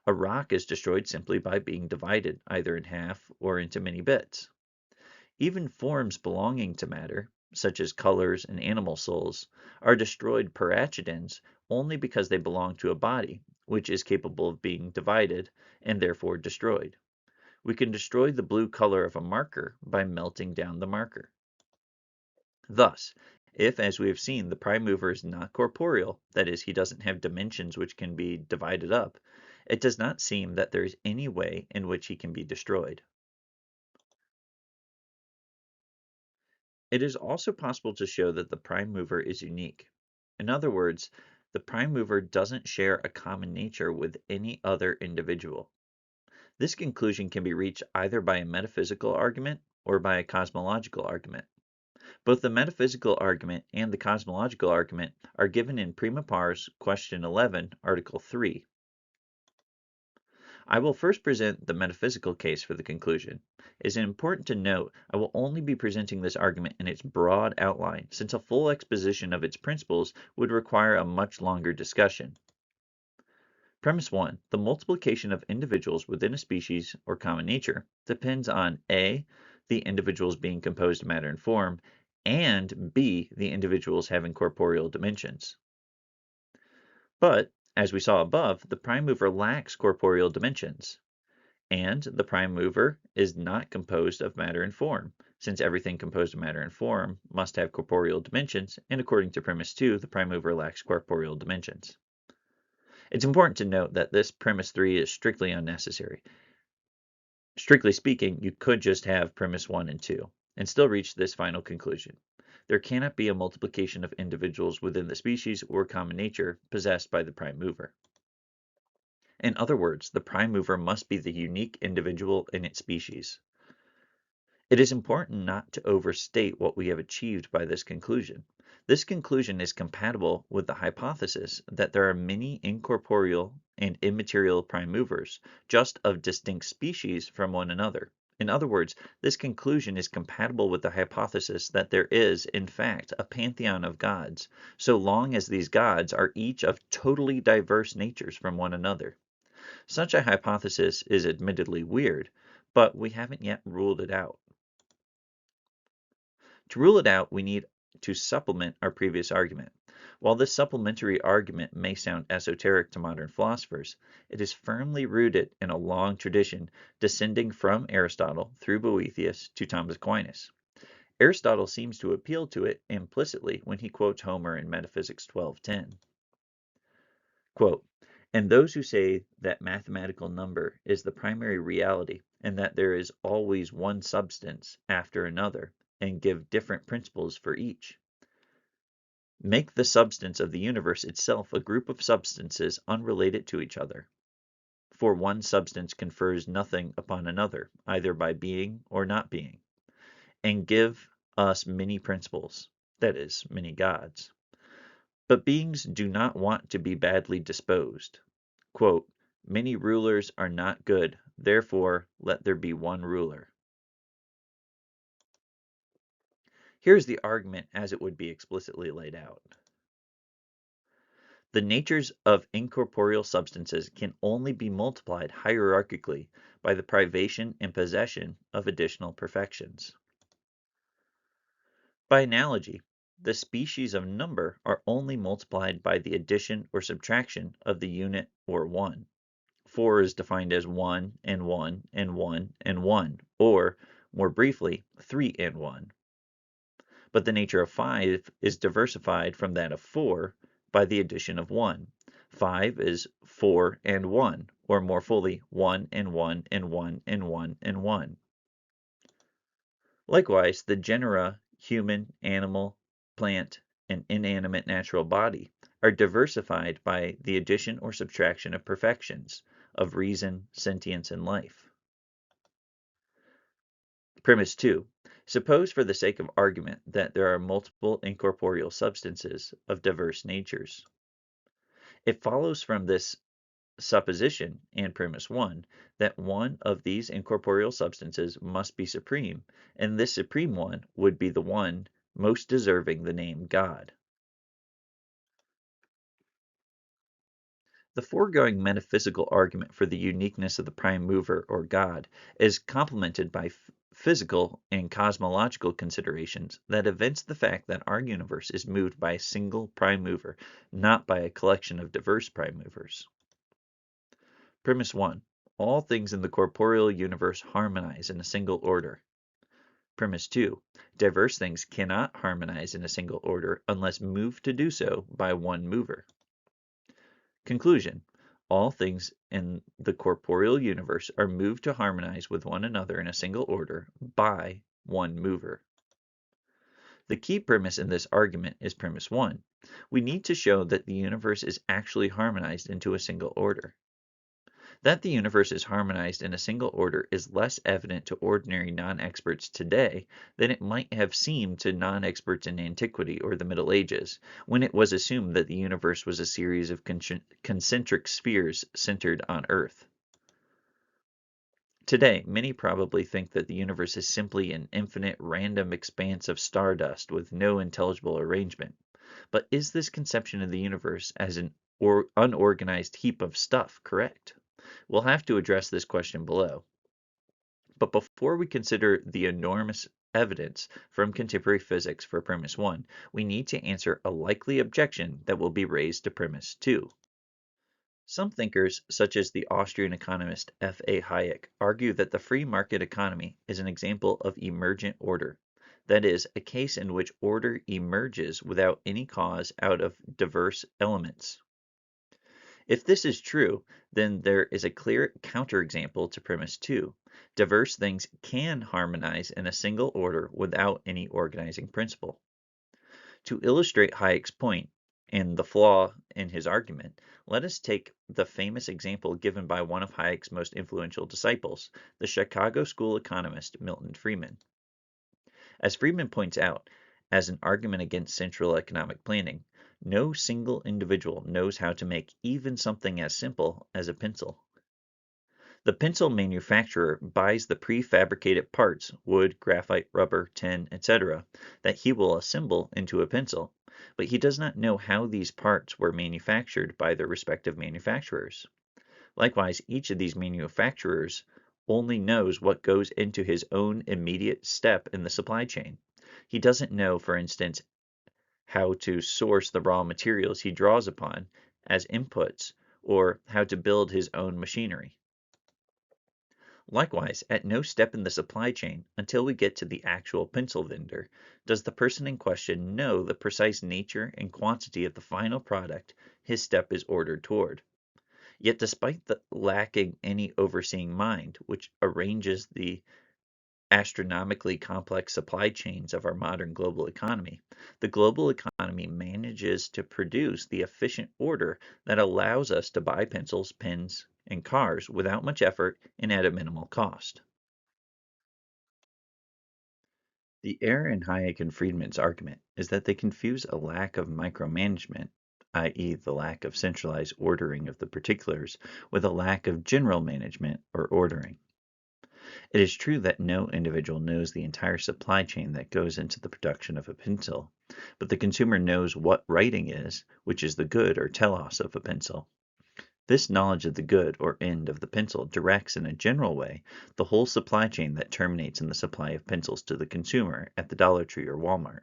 A rock is destroyed simply by being divided, either in half or into many bits. Even forms belonging to matter, such as colors and animal souls, are destroyed per accidens only because they belong to a body, which is capable of being divided and therefore destroyed. We can destroy the blue color of a marker by melting down the marker. Thus, if, as we have seen, the prime mover is not corporeal, that is, he doesn't have dimensions which can be divided up, it does not seem that there is any way in which he can be destroyed. It is also possible to show that the prime mover is unique. In other words, the prime mover doesn't share a common nature with any other individual. This conclusion can be reached either by a metaphysical argument or by a cosmological argument. Both the metaphysical argument and the cosmological argument are given in Prima Pars, question 11, article 3. I will first present the metaphysical case for the conclusion. It is important to note I will only be presenting this argument in its broad outline, since a full exposition of its principles would require a much longer discussion. Premise 1. The multiplication of individuals within a species or common nature depends on A. the individuals being composed of matter and form, and B. the individuals having corporeal dimensions. But, as we saw above, the prime mover lacks corporeal dimensions, and the prime mover is not composed of matter and form, since everything composed of matter and form must have corporeal dimensions, and according to premise 2, the prime mover lacks corporeal dimensions. It's important to note that this premise 3 is strictly unnecessary. Strictly speaking, you could just have premise 1 and 2, and still reach this final conclusion. There cannot be a multiplication of individuals within the species or common nature possessed by the prime mover. In other words, the prime mover must be the unique individual in its species. It is important not to overstate what we have achieved by this conclusion. This conclusion is compatible with the hypothesis that there are many incorporeal and immaterial prime movers, just of distinct species from one another. In other words, this conclusion is compatible with the hypothesis that there is, in fact, a pantheon of gods, so long as these gods are each of totally diverse natures from one another. Such a hypothesis is admittedly weird, but we haven't yet ruled it out. To rule it out, we need to supplement our previous argument. While this supplementary argument may sound esoteric to modern philosophers, it is firmly rooted in a long tradition descending from Aristotle through Boethius to Thomas Aquinas. Aristotle seems to appeal to it implicitly when he quotes Homer in Metaphysics 12:10. Quote, "And those who say that mathematical number is the primary reality, and that there is always one substance after another, and give different principles for each, make the substance of the universe itself a group of substances unrelated to each other. For one substance confers nothing upon another, either by being or not being, and give us many principles, that is, many gods. But beings do not want to be badly disposed. Quote, many rulers are not good, therefore let there be one ruler." Here's the argument as it would be explicitly laid out. The natures of incorporeal substances can only be multiplied hierarchically by the privation and possession of additional perfections. By analogy, the species of number are only multiplied by the addition or subtraction of the unit or one. 4 is defined as 1 and 1 and 1 and 1, or, more briefly, 3 and 1. But the nature of 5 is diversified from that of 4 by the addition of 1. 5 is 4 and 1, or more fully, 1 and 1 and 1 and 1 and 1. Likewise, the genera human, animal, plant, and inanimate natural body are diversified by the addition or subtraction of perfections, of reason, sentience, and life. Premise 2. Suppose for the sake of argument that there are multiple incorporeal substances of diverse natures. It follows from this supposition and premise 1 that one of these incorporeal substances must be supreme, and this supreme one would be the one most deserving the name God. The foregoing metaphysical argument for the uniqueness of the prime mover or God is complemented by physical and cosmological considerations that evince the fact that our universe is moved by a single prime mover, not by a collection of diverse prime movers. Premise 1. All things in the corporeal universe harmonize in a single order. Premise 2. Diverse things cannot harmonize in a single order unless moved to do so by one mover. Conclusion. All things in the corporeal universe are moved to harmonize with one another in a single order by one mover. The key premise in this argument is premise 1. We need to show that the universe is actually harmonized into a single order. That the universe is harmonized in a single order is less evident to ordinary non-experts today than it might have seemed to non-experts in antiquity or the Middle Ages, when it was assumed that the universe was a series of concentric spheres centered on Earth. Today, many probably think that the universe is simply an infinite random expanse of stardust with no intelligible arrangement. But is this conception of the universe as an unorganized heap of stuff correct? We'll have to address this question below. But before we consider the enormous evidence from contemporary physics for premise 1, we need to answer a likely objection that will be raised to premise 2. Some thinkers, such as the Austrian economist F.A. Hayek, argue that the free market economy is an example of emergent order. That is, a case in which order emerges without any cause out of diverse elements. If this is true, then there is a clear counterexample to premise 2. Diverse things can harmonize in a single order without any organizing principle. To illustrate Hayek's point and the flaw in his argument, let us take the famous example given by one of Hayek's most influential disciples, the Chicago School economist Milton Friedman. As Friedman points out, as an argument against central economic planning, no single individual knows how to make even something as simple as a pencil. The pencil manufacturer buys the prefabricated parts, wood, graphite, rubber, tin, etc., that he will assemble into a pencil, but he does not know how these parts were manufactured by their respective manufacturers. Likewise, each of these manufacturers only knows what goes into his own immediate step in the supply chain. He doesn't know, for instance, how to source the raw materials he draws upon as inputs or how to build his own machinery. Likewise, at no step in the supply chain, until we get to the actual pencil vendor, does the person in question know the precise nature and quantity of the final product his step is ordered toward. Yet despite the lacking any overseeing mind, which arranges the astronomically complex supply chains of our modern global economy, the global economy manages to produce the efficient order that allows us to buy pencils, pens, and cars without much effort and at a minimal cost. The error in Hayek and Friedman's argument is that they confuse a lack of micromanagement, i.e., the lack of centralized ordering of the particulars, with a lack of general management or ordering. It is true that no individual knows the entire supply chain that goes into the production of a pencil, but the consumer knows what writing is, which is the good or telos of a pencil. This knowledge of the good or end of the pencil directs in a general way the whole supply chain that terminates in the supply of pencils to the consumer at the Dollar Tree or Walmart.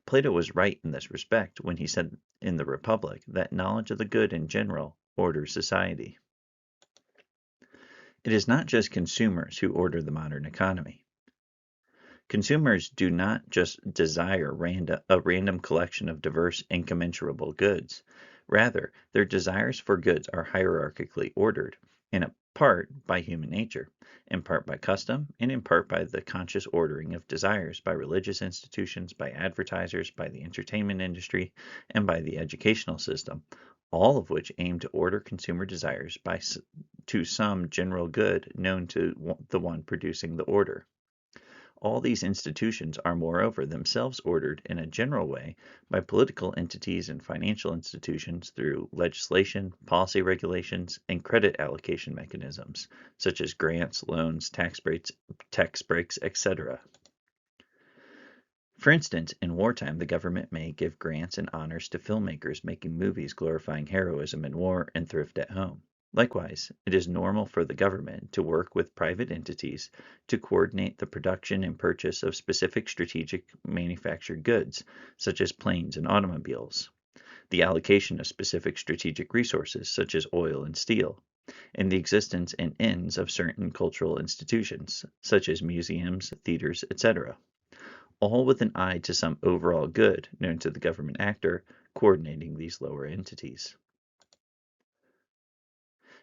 Plato was right in this respect when he said in the Republic that knowledge of the good in general orders society. It is not just consumers who order the modern economy. Consumers do not just desire a random collection of diverse, incommensurable goods. Rather, their desires for goods are hierarchically ordered, in part by human nature, in part by custom, and in part by the conscious ordering of desires by religious institutions, by advertisers, by the entertainment industry, and by the educational system, all of which aim to order consumer desires to some general good known to the one producing the order. All these institutions are moreover themselves ordered in a general way by political entities and financial institutions through legislation, policy regulations, and credit allocation mechanisms, such as grants, loans, tax breaks, etc. For instance, in wartime, the government may give grants and honors to filmmakers making movies glorifying heroism in war and thrift at home. Likewise, it is normal for the government to work with private entities to coordinate the production and purchase of specific strategic manufactured goods, such as planes and automobiles, the allocation of specific strategic resources, such as oil and steel, and the existence and ends of certain cultural institutions, such as museums, theaters, etc., all with an eye to some overall good known to the government actor coordinating these lower entities.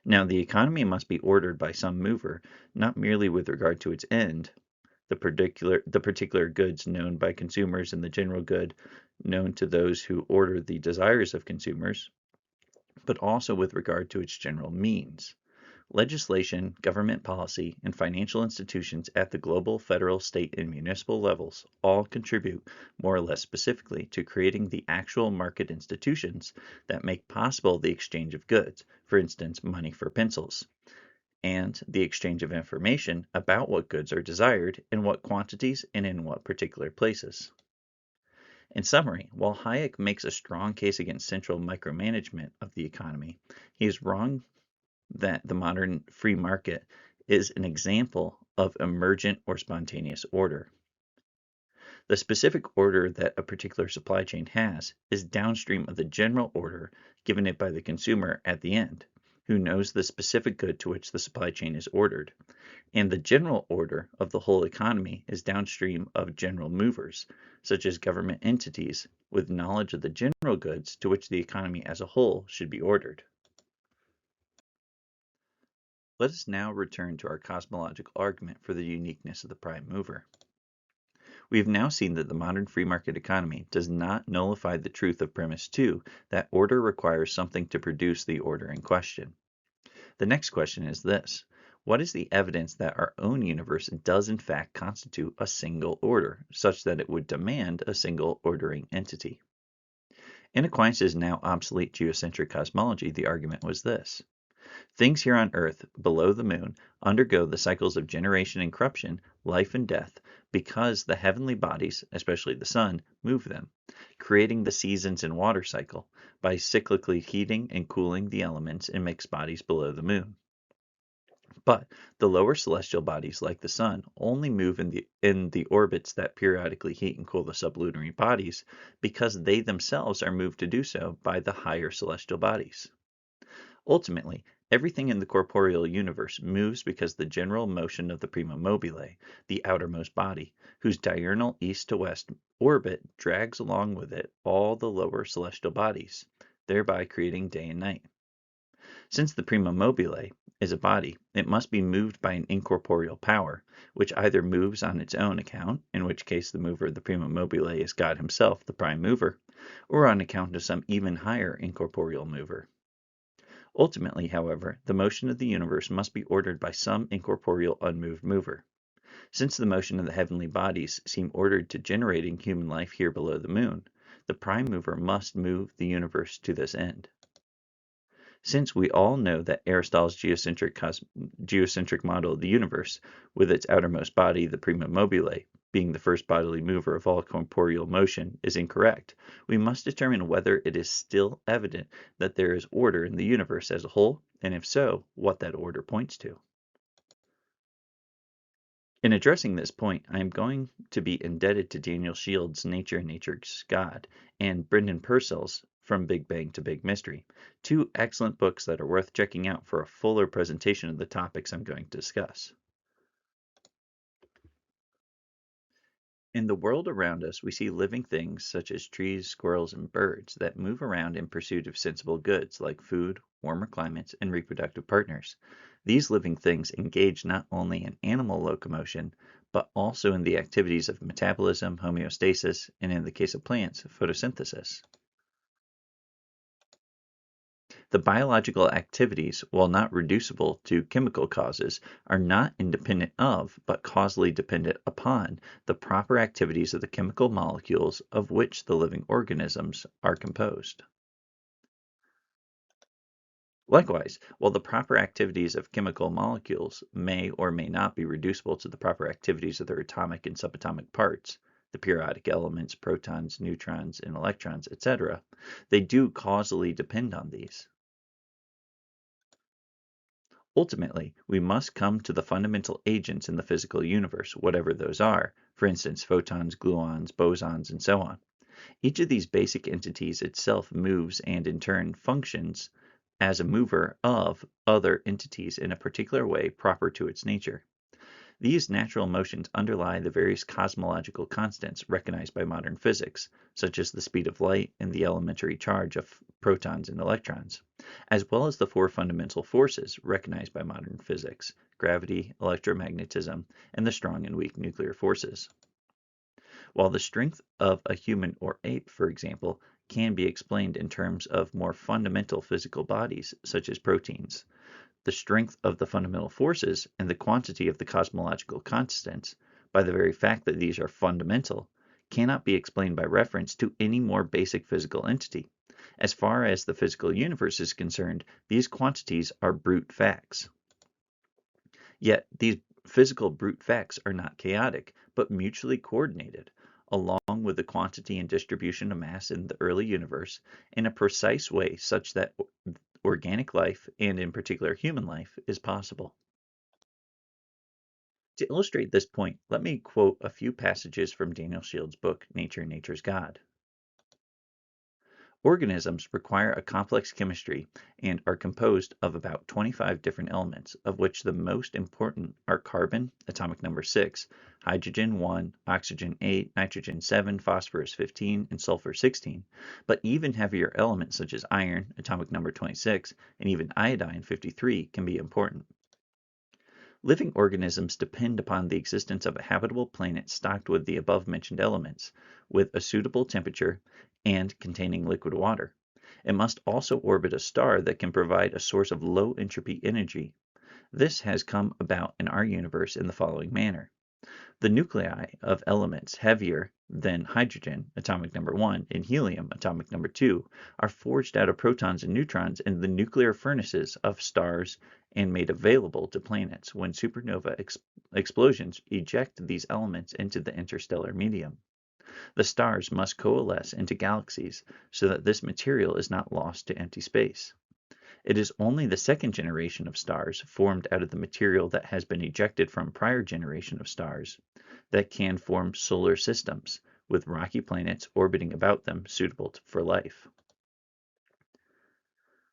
Now, the economy must be ordered by some mover, not merely with regard to its end, the particular goods known by consumers and the general good known to those who order the desires of consumers, but also with regard to its general means. Legislation, government policy, and financial institutions at the global, federal, state, and municipal levels all contribute more or less specifically to creating the actual market institutions that make possible the exchange of goods, for instance, money for pencils, and the exchange of information about what goods are desired, in what quantities, and in what particular places. In summary, while Hayek makes a strong case against central micromanagement of the economy, he is wrong that the modern free market is an example of emergent or spontaneous order. The specific order that a particular supply chain has is downstream of the general order given it by the consumer at the end, who knows the specific good to which the supply chain is ordered, and the general order of the whole economy is downstream of general movers, such as government entities, with knowledge of the general goods to which the economy as a whole should be ordered. Let us now return to our cosmological argument for the uniqueness of the prime mover. We have now seen that the modern free market economy does not nullify the truth of premise 2, that order requires something to produce the order in question. The next question is this: What is the evidence that our own universe does in fact constitute a single order, such that it would demand a single ordering entity? In Aquinas' now obsolete geocentric cosmology, the argument was this: things here on Earth, below the moon, undergo the cycles of generation and corruption, life and death, because the heavenly bodies, especially the sun, move them, creating the seasons and water cycle by cyclically heating and cooling the elements in mixed bodies below the moon. But the lower celestial bodies, like the sun, only move in the orbits that periodically heat and cool the sublunary bodies because they themselves are moved to do so by the higher celestial bodies. Ultimately, everything in the corporeal universe moves because the general motion of the prima mobile, the outermost body, whose diurnal east to west orbit drags along with it all the lower celestial bodies, thereby creating day and night. Since the prima mobile is a body, it must be moved by an incorporeal power, which either moves on its own account, in which case the mover of the prima mobile is God himself, the prime mover, or on account of some even higher incorporeal mover. Ultimately, however, the motion of the universe must be ordered by some incorporeal unmoved mover. Since the motion of the heavenly bodies seem ordered to generating human life here below the moon, the prime mover must move the universe to this end. Since we all know that Aristotle's geocentric model of the universe, with its outermost body, the prima mobile, being the first bodily mover of all corporeal motion, is incorrect, we must determine whether it is still evident that there is order in the universe as a whole, and if so, what that order points to. In addressing this point, I am going to be indebted to Daniel Shield's Nature and Nature's God and Brendan Purcell's From Big Bang to Big Mystery, two excellent books that are worth checking out for a fuller presentation of the topics I'm going to discuss. In the world around us, we see living things such as trees, squirrels, and birds that move around in pursuit of sensible goods like food, warmer climates, and reproductive partners. These living things engage not only in animal locomotion, but also in the activities of metabolism, homeostasis, and in the case of plants, photosynthesis. The biological activities, while not reducible to chemical causes, are not independent of, but causally dependent upon, the proper activities of the chemical molecules of which the living organisms are composed. Likewise, while the proper activities of chemical molecules may or may not be reducible to the proper activities of their atomic and subatomic parts, the periodic elements, protons, neutrons, and electrons, etc., they do causally depend on these. Ultimately, we must come to the fundamental agents in the physical universe, whatever those are, for instance, photons, gluons, bosons, and so on. Each of these basic entities itself moves and in turn functions as a mover of other entities in a particular way proper to its nature. These natural motions underlie the various cosmological constants recognized by modern physics, such as the speed of light and the elementary charge of protons and electrons, as well as the four fundamental forces recognized by modern physics: gravity, electromagnetism, and the strong and weak nuclear forces. While the strength of a human or ape, for example, can be explained in terms of more fundamental physical bodies, such as proteins, the strength of the fundamental forces and the quantity of the cosmological constants, by the very fact that these are fundamental, cannot be explained by reference to any more basic physical entity. As far as the physical universe is concerned, these quantities are brute facts. Yet these physical brute facts are not chaotic, but mutually coordinated, along with the quantity and distribution of mass in the early universe, in a precise way such that organic life, and in particular human life, is possible. To illustrate this point, let me quote a few passages from Daniel Shield's book, Nature and Nature's God. Organisms require a complex chemistry and are composed of about 25 different elements, of which the most important are carbon, atomic number 6, hydrogen 1, oxygen 8, nitrogen 7, phosphorus 15, and sulfur 16, but even heavier elements such as iron, atomic number 26, and even iodine 53 can be important. Living organisms depend upon the existence of a habitable planet stocked with the above-mentioned elements, with a suitable temperature, and containing liquid water. It must also orbit a star that can provide a source of low-entropy energy. This has come about in our universe in the following manner. The nuclei of elements heavier than hydrogen, atomic number 1, and helium, atomic number 2, are forged out of protons and neutrons in the nuclear furnaces of stars and made available to planets when supernova explosions eject these elements into the interstellar medium. The stars must coalesce into galaxies so that this material is not lost to empty space. It is only the second generation of stars formed out of the material that has been ejected from prior generation of stars that can form solar systems with rocky planets orbiting about them suitable for life.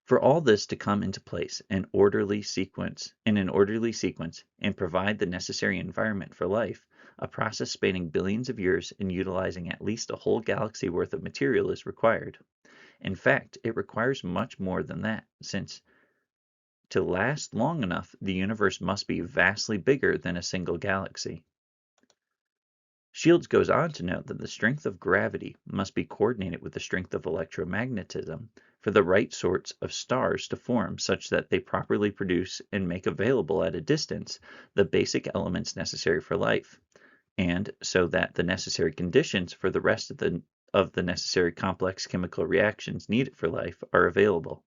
For all this to come into place in an orderly sequence and provide the necessary environment for life, a process spanning billions of years and utilizing at least a whole galaxy worth of material is required. In fact, it requires much more than that, since to last long enough, the universe must be vastly bigger than a single galaxy. Shields goes on to note that the strength of gravity must be coordinated with the strength of electromagnetism for the right sorts of stars to form such that they properly produce and make available at a distance the basic elements necessary for life, and so that the necessary conditions for the rest of the necessary complex chemical reactions needed for life are available.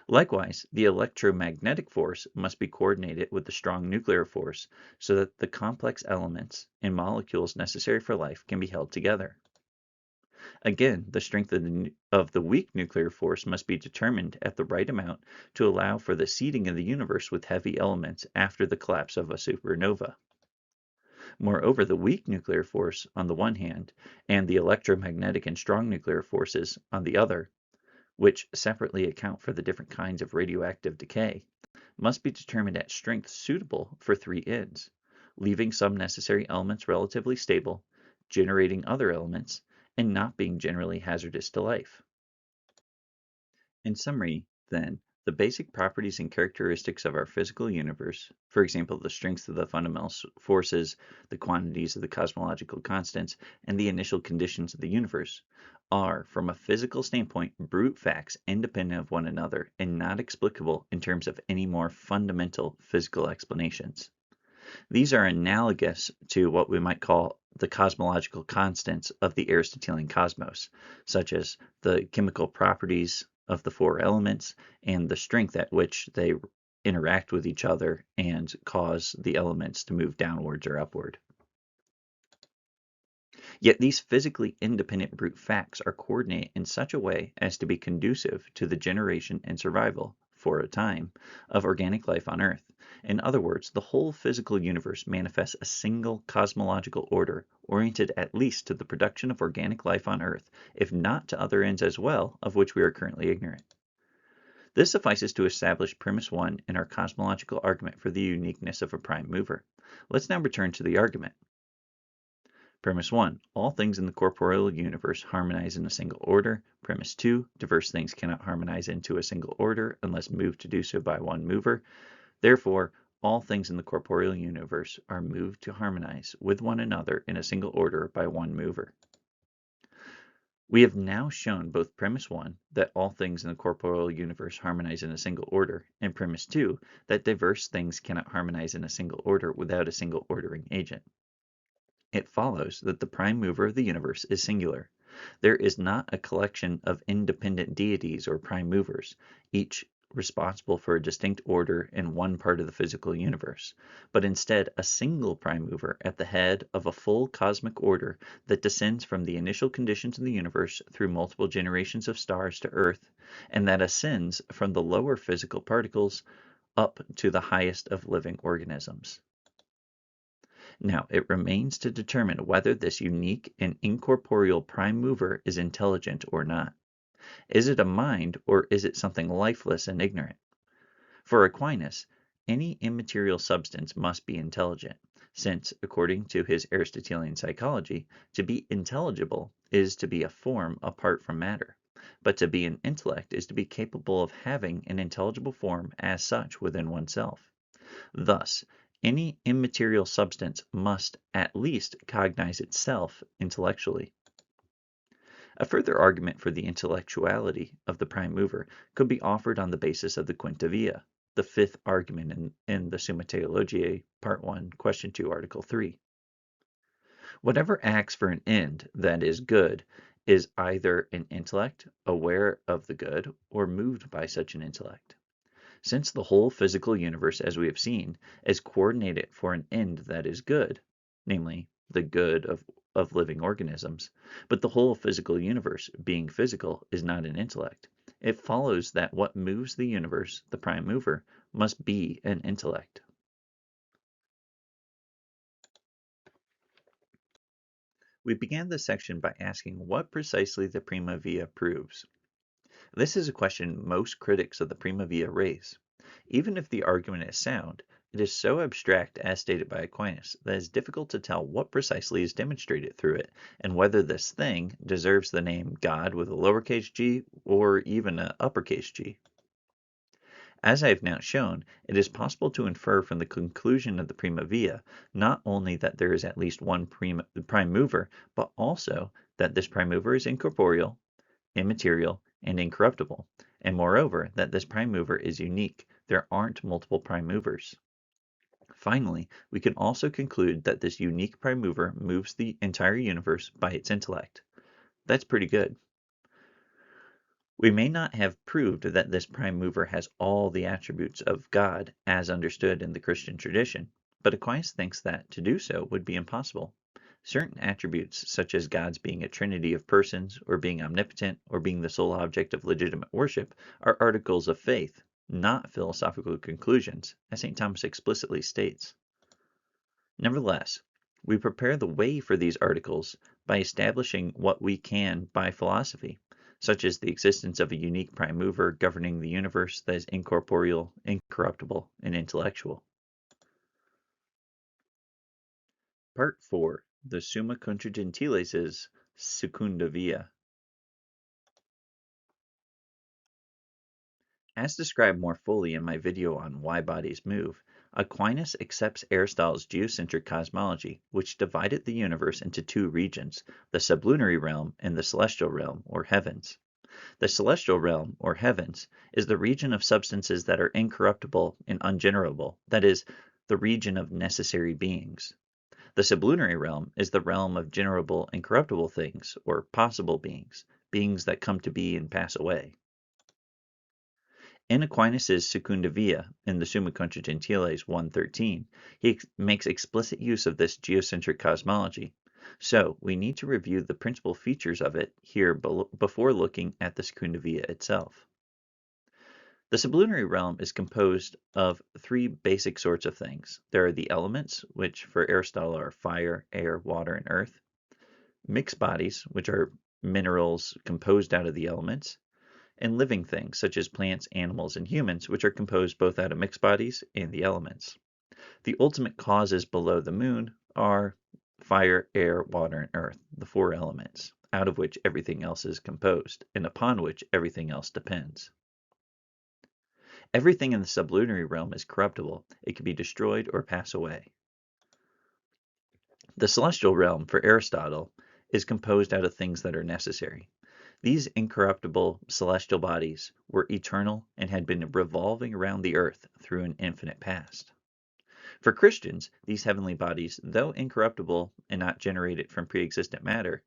Likewise, the electromagnetic force must be coordinated with the strong nuclear force so that the complex elements and molecules necessary for life can be held together. Again, the strength of the weak nuclear force must be determined at the right amount to allow for the seeding of the universe with heavy elements after the collapse of a supernova. Moreover, the weak nuclear force on the one hand, and the electromagnetic and strong nuclear forces on the other, which separately account for the different kinds of radioactive decay, must be determined at strength suitable for three ends, leaving some necessary elements relatively stable, generating other elements, and not being generally hazardous to life. In summary, then, the basic properties and characteristics of our physical universe, for example, the strengths of the fundamental forces, the quantities of the cosmological constants, and the initial conditions of the universe, are, from a physical standpoint, brute facts independent of one another and not explicable in terms of any more fundamental physical explanations. These are analogous to what we might call the cosmological constants of the Aristotelian cosmos, such as the chemical properties of the four elements and the strength at which they interact with each other and cause the elements to move downwards or upward. Yet these physically independent brute facts are coordinated in such a way as to be conducive to the generation and survival, for a time, of organic life on Earth. In other words, the whole physical universe manifests a single cosmological order oriented at least to the production of organic life on Earth, if not to other ends as well, of which we are currently ignorant. This suffices to establish premise 1 in our cosmological argument for the uniqueness of a prime mover. Let's now return to the argument. Premise 1. All things in the corporeal universe harmonize in a single order. Premise 2. Diverse things cannot harmonize into a single order unless moved to do so by one mover. Therefore, all things in the corporeal universe are moved to harmonize with one another in a single order by one mover. We have now shown both premise 1, that all things in the corporeal universe harmonize in a single order, and premise 2, that diverse things cannot harmonize in a single order without a single ordering agent. It follows that the prime mover of the universe is singular. There is not a collection of independent deities or prime movers, each responsible for a distinct order in one part of the physical universe, but instead a single prime mover at the head of a full cosmic order that descends from the initial conditions of the universe through multiple generations of stars to Earth, and that ascends from the lower physical particles up to the highest of living organisms. Now, it remains to determine whether this unique and incorporeal prime mover is intelligent or not. Is it a mind, or is it something lifeless and ignorant? For Aquinas, any immaterial substance must be intelligent, since, according to his Aristotelian psychology, to be intelligible is to be a form apart from matter, but to be an intellect is to be capable of having an intelligible form as such within oneself. Thus, any immaterial substance must at least cognize itself intellectually. A further argument for the intellectuality of the prime mover could be offered on the basis of the quinta via. the fifth argument in the Summa Theologiae, Part 1, Question 2, Article 3. Whatever acts for an end that is good is either an intellect aware of the good or moved by such an intellect. Since the whole physical universe, as we have seen, is coordinated for an end that is good, namely the good of living organisms, but the whole physical universe, being physical, is not an intellect, it follows that what moves the universe, the prime mover, must be an intellect. We began this section by asking what precisely the prima via proves. This is a question most critics of the prima via raise. Even if the argument is sound, it is so abstract as stated by Aquinas that it is difficult to tell what precisely is demonstrated through it and whether this thing deserves the name God with a lowercase g or even an uppercase G. As I have now shown, it is possible to infer from the conclusion of the prima via not only that there is at least one prime mover, but also that this prime mover is incorporeal, immaterial, and incorruptible, and moreover that this prime mover is unique. There aren't multiple prime movers. Finally, we can also conclude that this unique prime mover moves the entire universe by its intellect. That's pretty good. We may not have proved that this prime mover has all the attributes of God as understood in the Christian tradition, but Aquinas thinks that to do so would be impossible. Certain attributes, such as God's being a trinity of persons, or being omnipotent, or being the sole object of legitimate worship, are articles of faith, not philosophical conclusions, as St. Thomas explicitly states. Nevertheless, we prepare the way for these articles by establishing what we can by philosophy, such as the existence of a unique prime mover governing the universe that is incorporeal, incorruptible, and intellectual. Part 4. The Summa contra Gentiles' Secunda Via. As described more fully in my video on why bodies move, Aquinas accepts Aristotle's geocentric cosmology, which divided the universe into two regions, the sublunary realm and the celestial realm, or heavens. The celestial realm, or heavens, is the region of substances that are incorruptible and ungenerable, that is, the region of necessary beings. The sublunary realm is the realm of generable and corruptible things, or possible beings, beings that come to be and pass away. In Aquinas' Secunda Via, in the Summa contra Gentiles 1:13, he makes explicit use of this geocentric cosmology. So, we need to review the principal features of it here before looking at the Secunda Via itself. The sublunary realm is composed of three basic sorts of things. There are the elements, which for Aristotle are fire, air, water, and earth. Mixed bodies, which are minerals composed out of the elements. And living things, such as plants, animals, and humans, which are composed both out of mixed bodies and the elements. The ultimate causes below the moon are fire, air, water, and earth, the four elements, out of which everything else is composed, and upon which everything else depends. Everything in the sublunary realm is corruptible. It can be destroyed or pass away. The celestial realm, for Aristotle, is composed out of things that are necessary. These incorruptible celestial bodies were eternal and had been revolving around the earth through an infinite past. For Christians, these heavenly bodies, though incorruptible and not generated from pre-existent matter,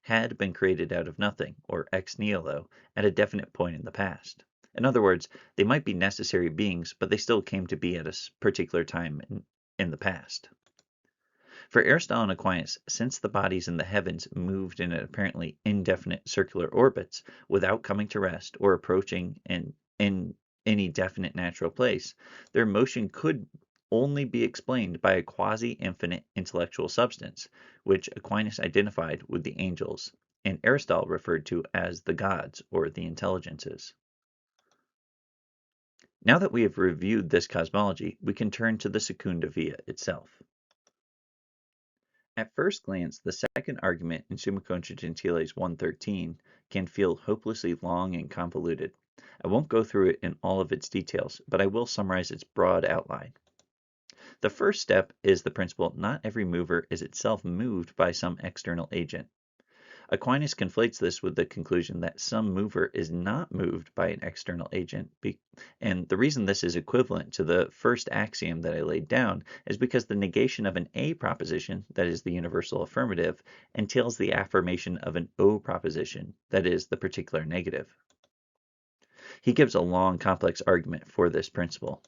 had been created out of nothing, or ex nihilo, at a definite point in the past. In other words, they might be necessary beings, but they still came to be at a particular time in the past. For Aristotle and Aquinas, since the bodies in the heavens moved in apparently indefinite circular orbits without coming to rest or approaching in any definite natural place, their motion could only be explained by a quasi-infinite intellectual substance, which Aquinas identified with the angels, and Aristotle referred to as the gods or the intelligences. Now that we have reviewed this cosmology, we can turn to the Secunda Via itself. At first glance, the second argument in Summa contra Gentiles 1:13 can feel hopelessly long and convoluted. I won't go through it in all of its details, but I will summarize its broad outline. The first step is the principle not every mover is itself moved by some external agent. Aquinas conflates this with the conclusion that some mover is not moved by an external agent, and the reason this is equivalent to the first axiom that I laid down is because the negation of an A proposition, that is the universal affirmative, entails the affirmation of an O proposition, that is the particular negative. He gives a long, complex argument for this principle.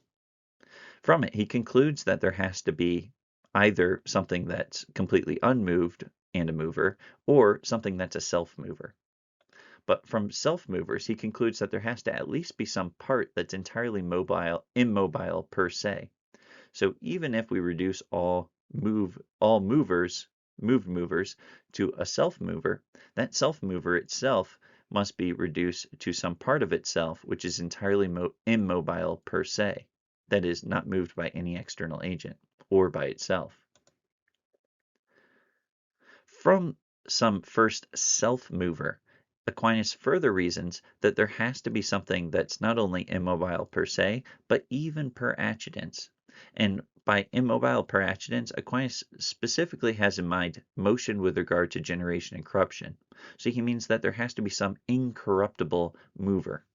From it, he concludes that there has to be either something that's completely unmoved and a mover, or something that's a self-mover. But from self-movers, he concludes that there has to at least be some part that's entirely immobile per se. So even if we reduce all moved movers to a self-mover, that self-mover itself must be reduced to some part of itself which is entirely immobile per se, that is, not moved by any external agent or by itself. From some first self-mover, Aquinas further reasons that there has to be something that's not only immobile per se, but even per accidens. And by immobile per accidens, Aquinas specifically has in mind motion with regard to generation and corruption. So he means that there has to be some incorruptible mover.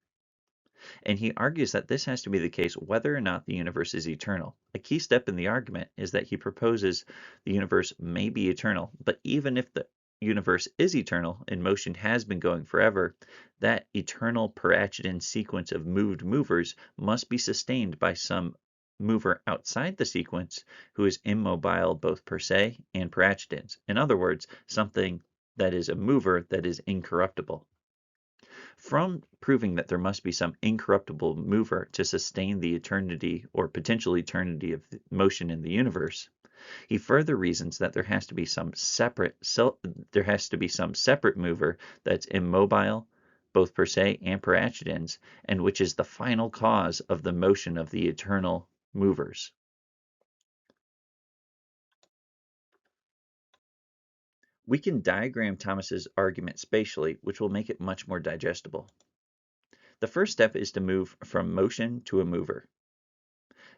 And he argues that this has to be the case whether or not the universe is eternal. A key step in the argument is that he proposes the universe may be eternal, but even if the universe is eternal and motion has been going forever, that eternal per accidens sequence of moved movers must be sustained by some mover outside the sequence who is immobile both per se and per accidens. In other words, something that is a mover that is incorruptible. From proving that there must be some incorruptible mover to sustain the eternity or potential eternity of motion in the universe, he further reasons that there has to be some separate mover that's immobile, both per se and per accidens, and which is the final cause of the motion of the eternal movers. We can diagram Thomas's argument spatially, which will make it much more digestible. The first step is to move from motion to a mover.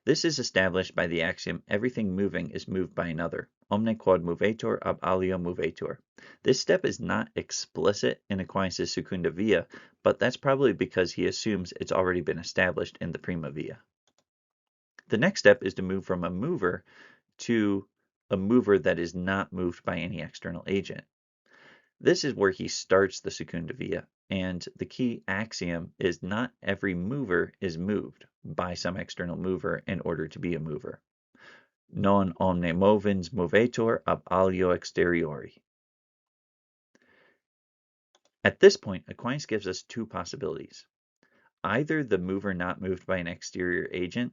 This is established by the axiom everything moving is moved by another. Omne quod movetur ab alio movetur. This step is not explicit in Aquinas' Secunda Via, but that's probably because he assumes it's already been established in the Prima Via. The next step is to move from a mover to a mover that is not moved by any external agent. This is where he starts the Secunda Via, and the key axiom is not every mover is moved by some external mover in order to be a mover. Non omne movens movetur ab alio exteriori. At this point, Aquinas gives us two possibilities. Either the mover not moved by an exterior agent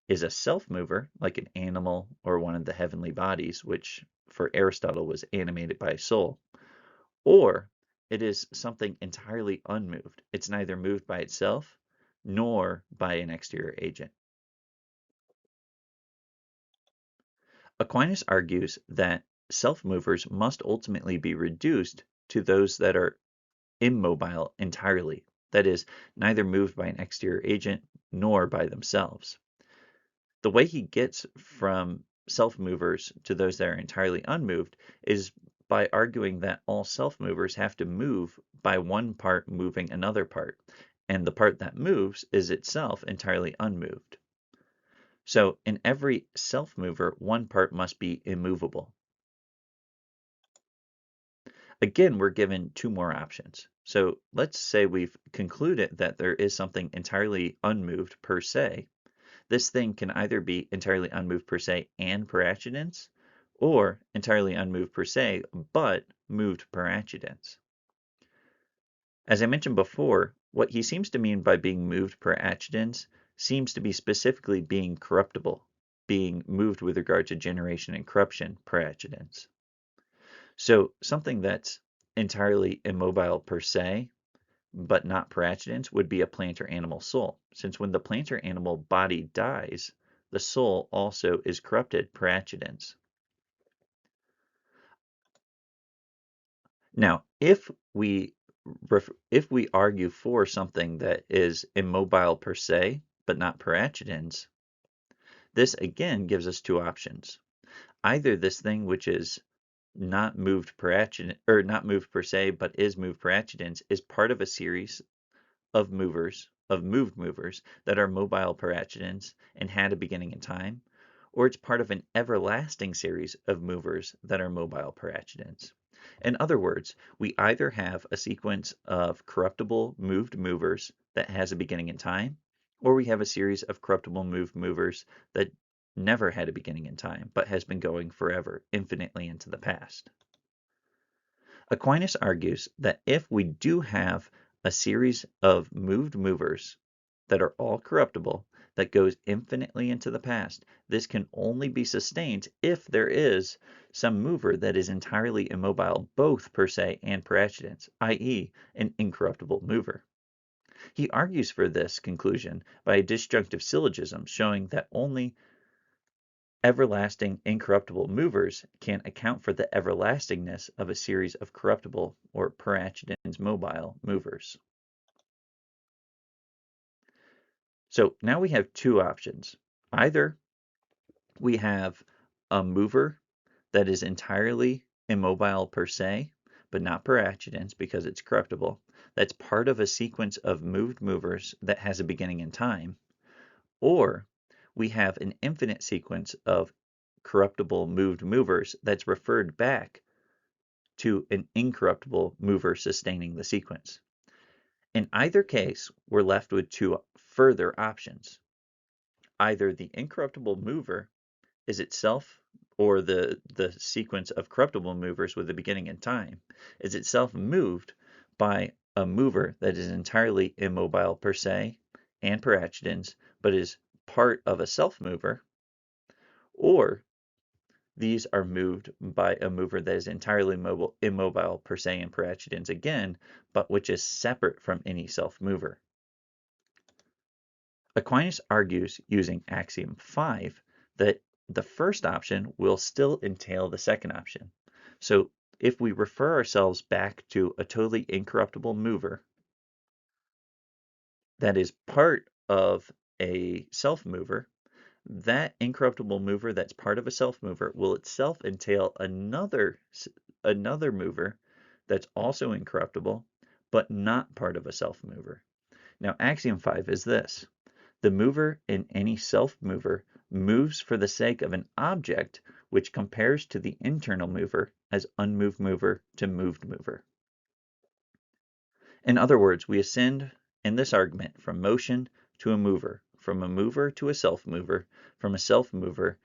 is a self-mover, like an animal or one of the heavenly bodies, which for Aristotle was animated by a soul, or it is something entirely unmoved. It's neither moved by itself nor by an exterior agent. Aquinas argues that self-movers must ultimately be reduced to those that are immobile entirely, that is, neither moved by an exterior agent nor by themselves. The way he gets from self-movers to those that are entirely unmoved is by arguing that all self-movers have to move by one part moving another part, and the part that moves is itself entirely unmoved. So in every self-mover, one part must be immovable. Again, we're given two more options. So let's say we've concluded that there is something entirely unmoved per se. This thing can either be entirely unmoved per se and per accidens, or entirely unmoved per se, but moved per accidens. As I mentioned before, what he seems to mean by being moved per accidens seems to be specifically being corruptible, being moved with regard to generation and corruption per accidens. So something that's entirely immobile per se, but not per accidens, would be a plant or animal soul, since when the plant or animal body dies, the soul also is corrupted per accidens. Now, if we argue for something that is immobile per se, but not per accidens, this again gives us two options. Either this thing which is not moved per accident, or not moved per se, but is moved per accidens, is part of a series of moved movers that are mobile per accidens and had a beginning in time, or it's part of an everlasting series of movers that are mobile per accidens. In other words, we either have a sequence of corruptible moved movers that has a beginning in time, or we have a series of corruptible moved movers that never had a beginning in time, but has been going forever, infinitely into the past. Aquinas argues that if we do have a series of moved movers that are all corruptible, that goes infinitely into the past, this can only be sustained if there is some mover that is entirely immobile, both per se and per accidens, i.e. an incorruptible mover. He argues for this conclusion by a disjunctive syllogism showing that only everlasting incorruptible movers can account for the everlastingness of a series of corruptible or per accidens mobile movers. So now we have two options. Either we have a mover that is entirely immobile per se, but not per accidens because it's corruptible. That's part of a sequence of moved movers that has a beginning in time. Or we have an infinite sequence of corruptible moved movers that's referred back to an incorruptible mover sustaining the sequence. In either case, we're left with two further options. Either the incorruptible mover is itself, or the sequence of corruptible movers with a beginning in time, is itself moved by a mover that is entirely immobile per se and per accidens, but is part of a self-mover, or these are moved by a mover that is entirely immobile per se and per accidens again, but which is separate from any self-mover. Aquinas argues using axiom 5 that the first option will still entail the second option. So if we refer ourselves back to a totally incorruptible mover that is part of a self-mover, that incorruptible mover that's part of a self-mover will itself entail another mover that's also incorruptible, but not part of a self-mover. Now, axiom 5 is this. The mover in any self-mover moves for the sake of an object which compares to the internal mover as unmoved mover to moved mover. In other words, we ascend in this argument from motion to a mover, from a mover to a self-mover, from a self-mover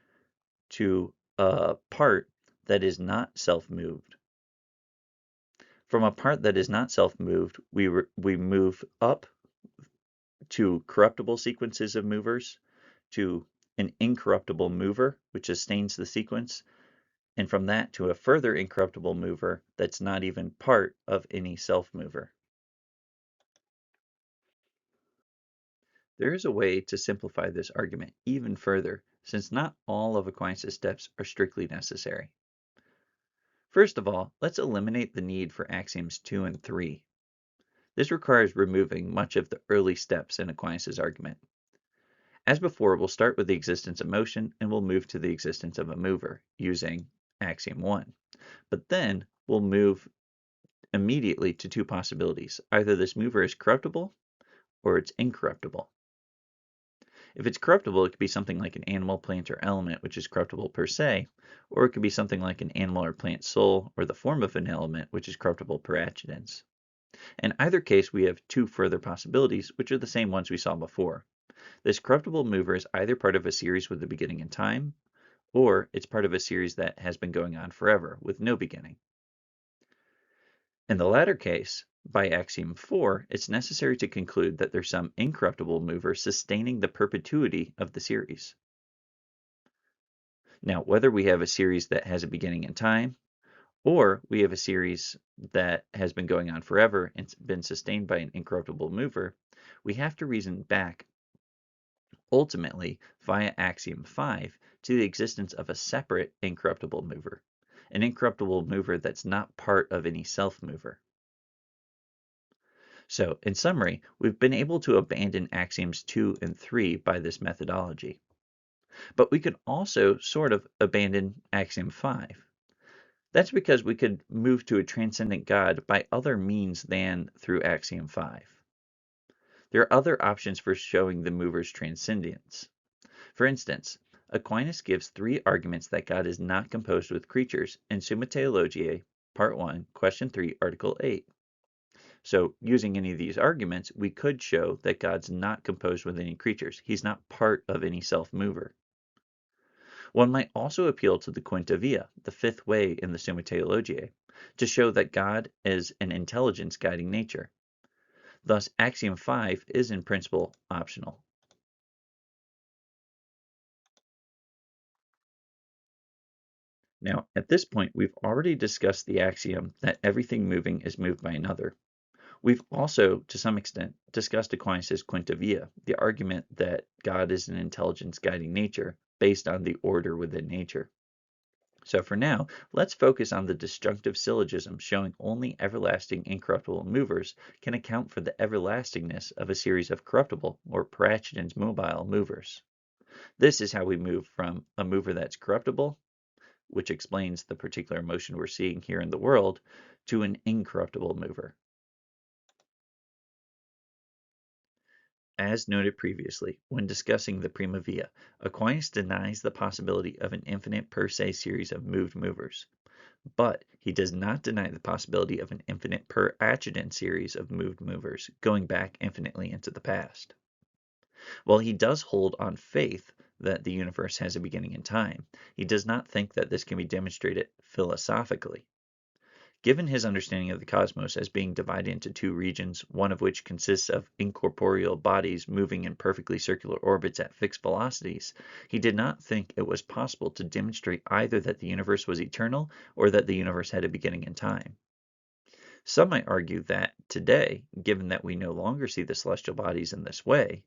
to a part that is not self-moved. From a part that is not self-moved, we move up to corruptible sequences of movers, to an incorruptible mover, which sustains the sequence, and from that to a further incorruptible mover that's not even part of any self-mover. There is a way to simplify this argument even further, since not all of Aquinas' steps are strictly necessary. First of all, let's eliminate the need for axioms 2 and 3. This requires removing much of the early steps in Aquinas' argument. As before, we'll start with the existence of motion and we'll move to the existence of a mover using axiom 1. But then we'll move immediately to two possibilities. Either this mover is corruptible or it's incorruptible. If it's corruptible, it could be something like an animal, plant, or element, which is corruptible per se, or it could be something like an animal or plant soul, or the form of an element, which is corruptible per accidens. In either case, we have two further possibilities, which are the same ones we saw before. This corruptible mover is either part of a series with a beginning in time, or it's part of a series that has been going on forever with no beginning. In the latter case, by axiom 4, it's necessary to conclude that there's some incorruptible mover sustaining the perpetuity of the series. Now, whether we have a series that has a beginning in time, or we have a series that has been going on forever and been sustained by an incorruptible mover, we have to reason back ultimately via axiom 5 to the existence of a separate incorruptible mover, an incorruptible mover that's not part of any self-mover. So, in summary, we've been able to abandon axioms 2 and 3 by this methodology. But we could also sort of abandon axiom 5. That's because we could move to a transcendent God by other means than through axiom 5. There are other options for showing the mover's transcendence. For instance, Aquinas gives 3 arguments that God is not composed with creatures in Summa theologiae, Part 1, Question 3, Article 8. So, using any of these arguments, we could show that God's not composed with any creatures. He's not part of any self-mover. One might also appeal to the quinta via, the 5th way in the Summa theologiae, to show that God is an intelligence guiding nature. Thus, axiom 5 is in principle optional. Now, at this point, we've already discussed the axiom that everything moving is moved by another. We've also, to some extent, discussed Aquinas' quinta via, the argument that God is an intelligence guiding nature based on the order within nature. So for now, let's focus on the disjunctive syllogism showing only everlasting incorruptible movers can account for the everlastingness of a series of corruptible or per accidens mobile movers. This is how we move from a mover that's corruptible, which explains the particular motion we're seeing here in the world, to an incorruptible mover. As noted previously, when discussing the prima via, Aquinas denies the possibility of an infinite per se series of moved movers, but he does not deny the possibility of an infinite per accidens series of moved movers going back infinitely into the past. While he does hold on faith that the universe has a beginning in time, he does not think that this can be demonstrated philosophically. Given his understanding of the cosmos as being divided into 2 regions, one of which consists of incorporeal bodies moving in perfectly circular orbits at fixed velocities, he did not think it was possible to demonstrate either that the universe was eternal or that the universe had a beginning in time. Some might argue that today, given that we no longer see the celestial bodies in this way,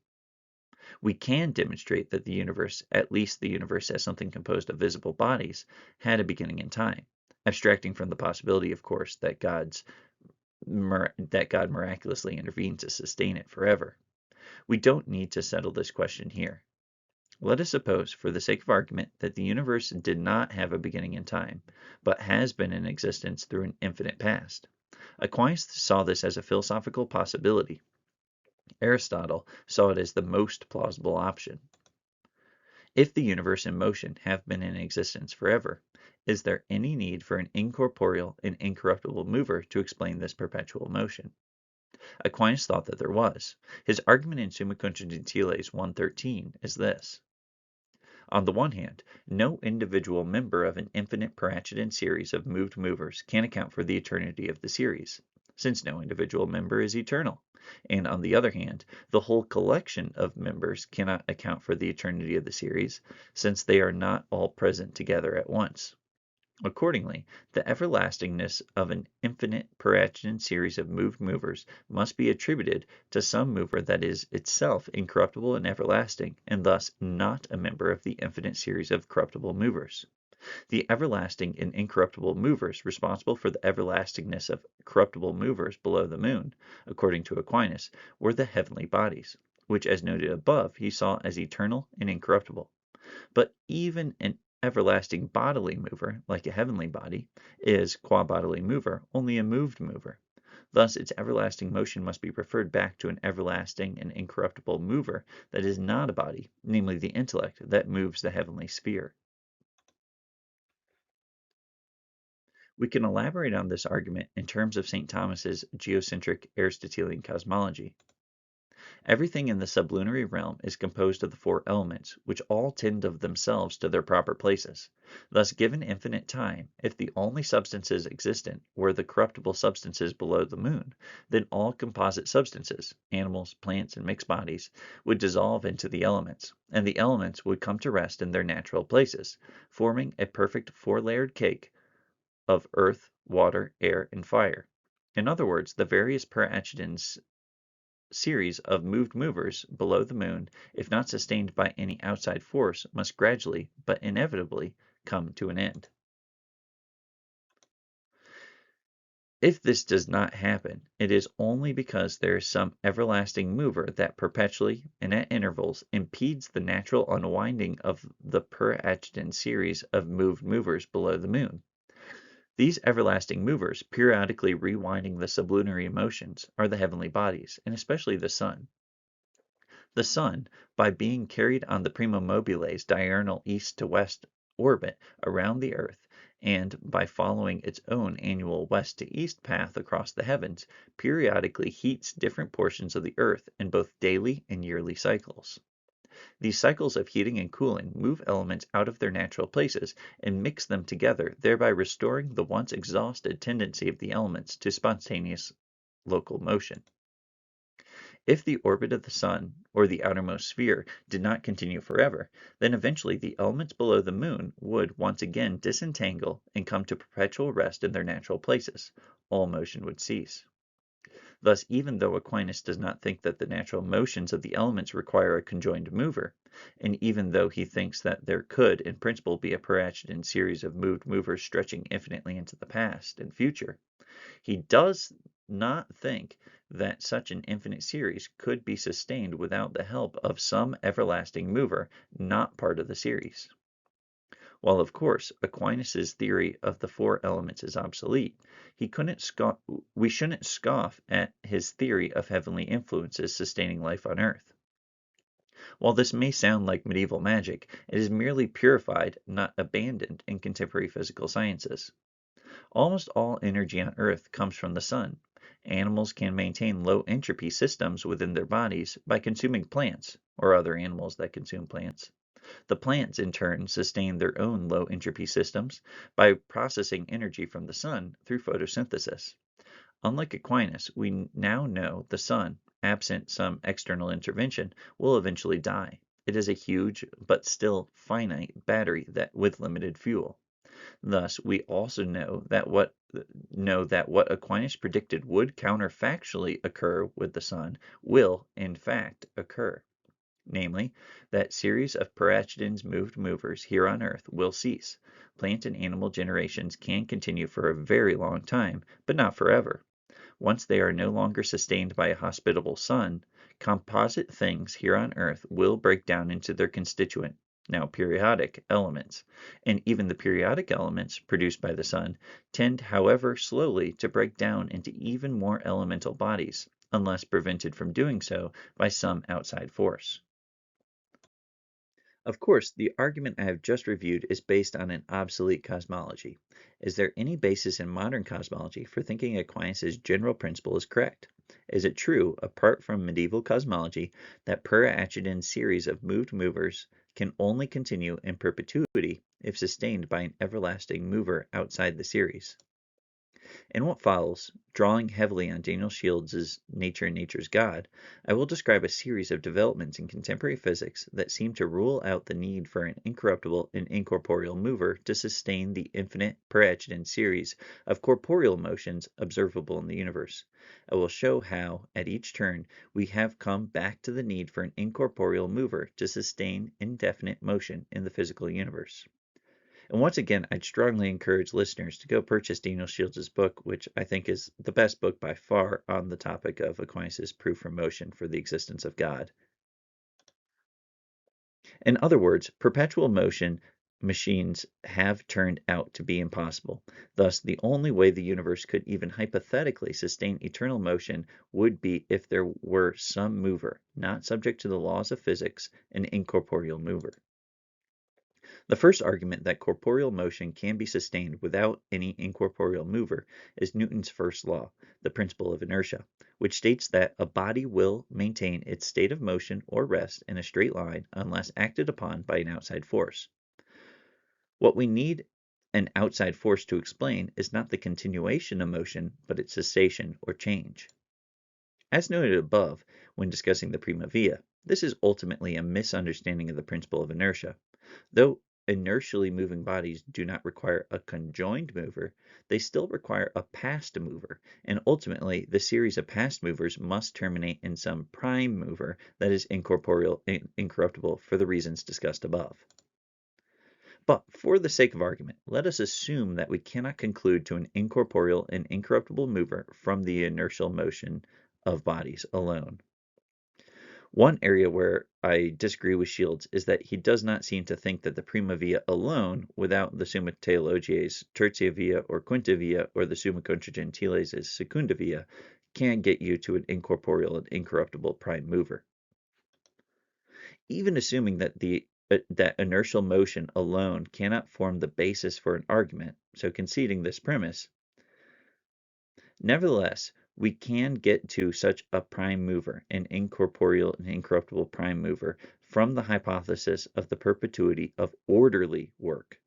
we can demonstrate that the universe, at least the universe as something composed of visible bodies, had a beginning in time, abstracting from the possibility, of course, that God miraculously intervened to sustain it forever. We don't need to settle this question here. Let us suppose, for the sake of argument, that the universe did not have a beginning in time, but has been in existence through an infinite past. Aquinas saw this as a philosophical possibility. Aristotle saw it as the most plausible option. If the universe and motion have been in existence forever, is there any need for an incorporeal and incorruptible mover to explain this perpetual motion? Aquinas thought that there was. His argument in Summa contra Gentiles 113 is this. On the one hand, no individual member of an infinite per accidens series of moved movers can account for the eternity of the series, since no individual member is eternal. And on the other hand, the whole collection of members cannot account for the eternity of the series, since they are not all present together at once. Accordingly, the everlastingness of an infinite per accidens series of moved movers must be attributed to some mover that is itself incorruptible and everlasting, and thus not a member of the infinite series of corruptible movers. The everlasting and incorruptible movers responsible for the everlastingness of corruptible movers below the moon, according to Aquinas, were the heavenly bodies, which, as noted above, he saw as eternal and incorruptible. But even an everlasting bodily mover, like a heavenly body, is, qua bodily mover, only a moved mover. Thus its everlasting motion must be referred back to an everlasting and incorruptible mover that is not a body, namely the intellect that moves the heavenly sphere. We can elaborate on this argument in terms of St. Thomas's geocentric Aristotelian cosmology. Everything in the sublunary realm is composed of the 4 elements, which all tend of themselves to their proper places. Thus, given infinite time, if the only substances existent were the corruptible substances below the moon, then all composite substances, animals, plants, and mixed bodies, would dissolve into the elements, and the elements would come to rest in their natural places, forming a perfect 4-layered cake of earth, water, air, and fire. In other words, the various per accidens series of moved movers below the moon, if not sustained by any outside force, must gradually, but inevitably, come to an end. If this does not happen, it is only because there is some everlasting mover that perpetually and at intervals impedes the natural unwinding of the per accidens series of moved movers below the moon. These everlasting movers, periodically rewinding the sublunary motions, are the heavenly bodies, and especially the sun. The sun, by being carried on the prima mobile's diurnal east to west orbit around the earth, and by following its own annual west to east path across the heavens, periodically heats different portions of the earth in both daily and yearly cycles. These cycles of heating and cooling move elements out of their natural places and mix them together, thereby restoring the once exhausted tendency of the elements to spontaneous local motion. If the orbit of the sun, or the outermost sphere, did not continue forever, then eventually the elements below the moon would once again disentangle and come to perpetual rest in their natural places. All motion would cease. Thus, even though Aquinas does not think that the natural motions of the elements require a conjoined mover, and even though he thinks that there could, in principle, be a per-Achidine series of moved movers stretching infinitely into the past and future, he does not think that such an infinite series could be sustained without the help of some everlasting mover not part of the series. While, of course, Aquinas' theory of the four elements is obsolete, we shouldn't scoff at his theory of heavenly influences sustaining life on Earth. While this may sound like medieval magic, it is merely purified, not abandoned, in contemporary physical sciences. Almost all energy on Earth comes from the sun. Animals can maintain low entropy systems within their bodies by consuming plants, or other animals that consume plants. The plants, in turn, sustain their own low entropy systems by processing energy from the sun through photosynthesis. Unlike Aquinas, we now know the sun, absent some external intervention, will eventually die. It is a huge, but still finite, battery with limited fuel. Thus, we also know that what Aquinas predicted would counterfactually occur with the sun will, in fact, occur. Namely, that series of per-Achidines moved movers here on Earth will cease. Plant and animal generations can continue for a very long time, but not forever. Once they are no longer sustained by a hospitable sun, composite things here on Earth will break down into their constituent, now periodic, elements, and even the periodic elements produced by the sun tend, however slowly, to break down into even more elemental bodies, unless prevented from doing so by some outside force. Of course, the argument I have just reviewed is based on an obsolete cosmology. Is there any basis in modern cosmology for thinking Aquinas' general principle is correct? Is it true, apart from medieval cosmology, that per-Achidine series of moved movers can only continue in perpetuity if sustained by an everlasting mover outside the series? In what follows, drawing heavily on Daniel Shields' Nature and Nature's God, I will describe a series of developments in contemporary physics that seem to rule out the need for an incorruptible and incorporeal mover to sustain the infinite per-Achidine series of corporeal motions observable in the universe. I will show how, at each turn, we have come back to the need for an incorporeal mover to sustain indefinite motion in the physical universe. And once again, I'd strongly encourage listeners to go purchase Daniel Shields' book, which I think is the best book by far on the topic of Aquinas' proof from motion for the existence of God. In other words, perpetual motion machines have turned out to be impossible. Thus, the only way the universe could even hypothetically sustain eternal motion would be if there were some mover, not subject to the laws of physics, an incorporeal mover. The first argument that corporeal motion can be sustained without any incorporeal mover is Newton's first law, the principle of inertia, which states that a body will maintain its state of motion or rest in a straight line unless acted upon by an outside force. What we need an outside force to explain is not the continuation of motion, but its cessation or change. As noted above, when discussing the prima via, this is ultimately a misunderstanding of the principle of inertia. Though inertially moving bodies do not require a conjoined mover, they still require a past mover, and ultimately the series of past movers must terminate in some prime mover that is incorporeal and incorruptible for the reasons discussed above. But for the sake of argument, let us assume that we cannot conclude to an incorporeal and incorruptible mover from the inertial motion of bodies alone. One area where I disagree with Shields is that he does not seem to think that the prima via alone, without the Summa theologiae's tertia via or quinta via, or the Summa contra Gentiles' secunda via, can get you to an incorporeal and incorruptible prime mover. Even assuming that that inertial motion alone cannot form the basis for an argument, so conceding this premise, nevertheless, we can get to such a prime mover, an incorporeal and incorruptible prime mover, from the hypothesis of the perpetuity of orderly work.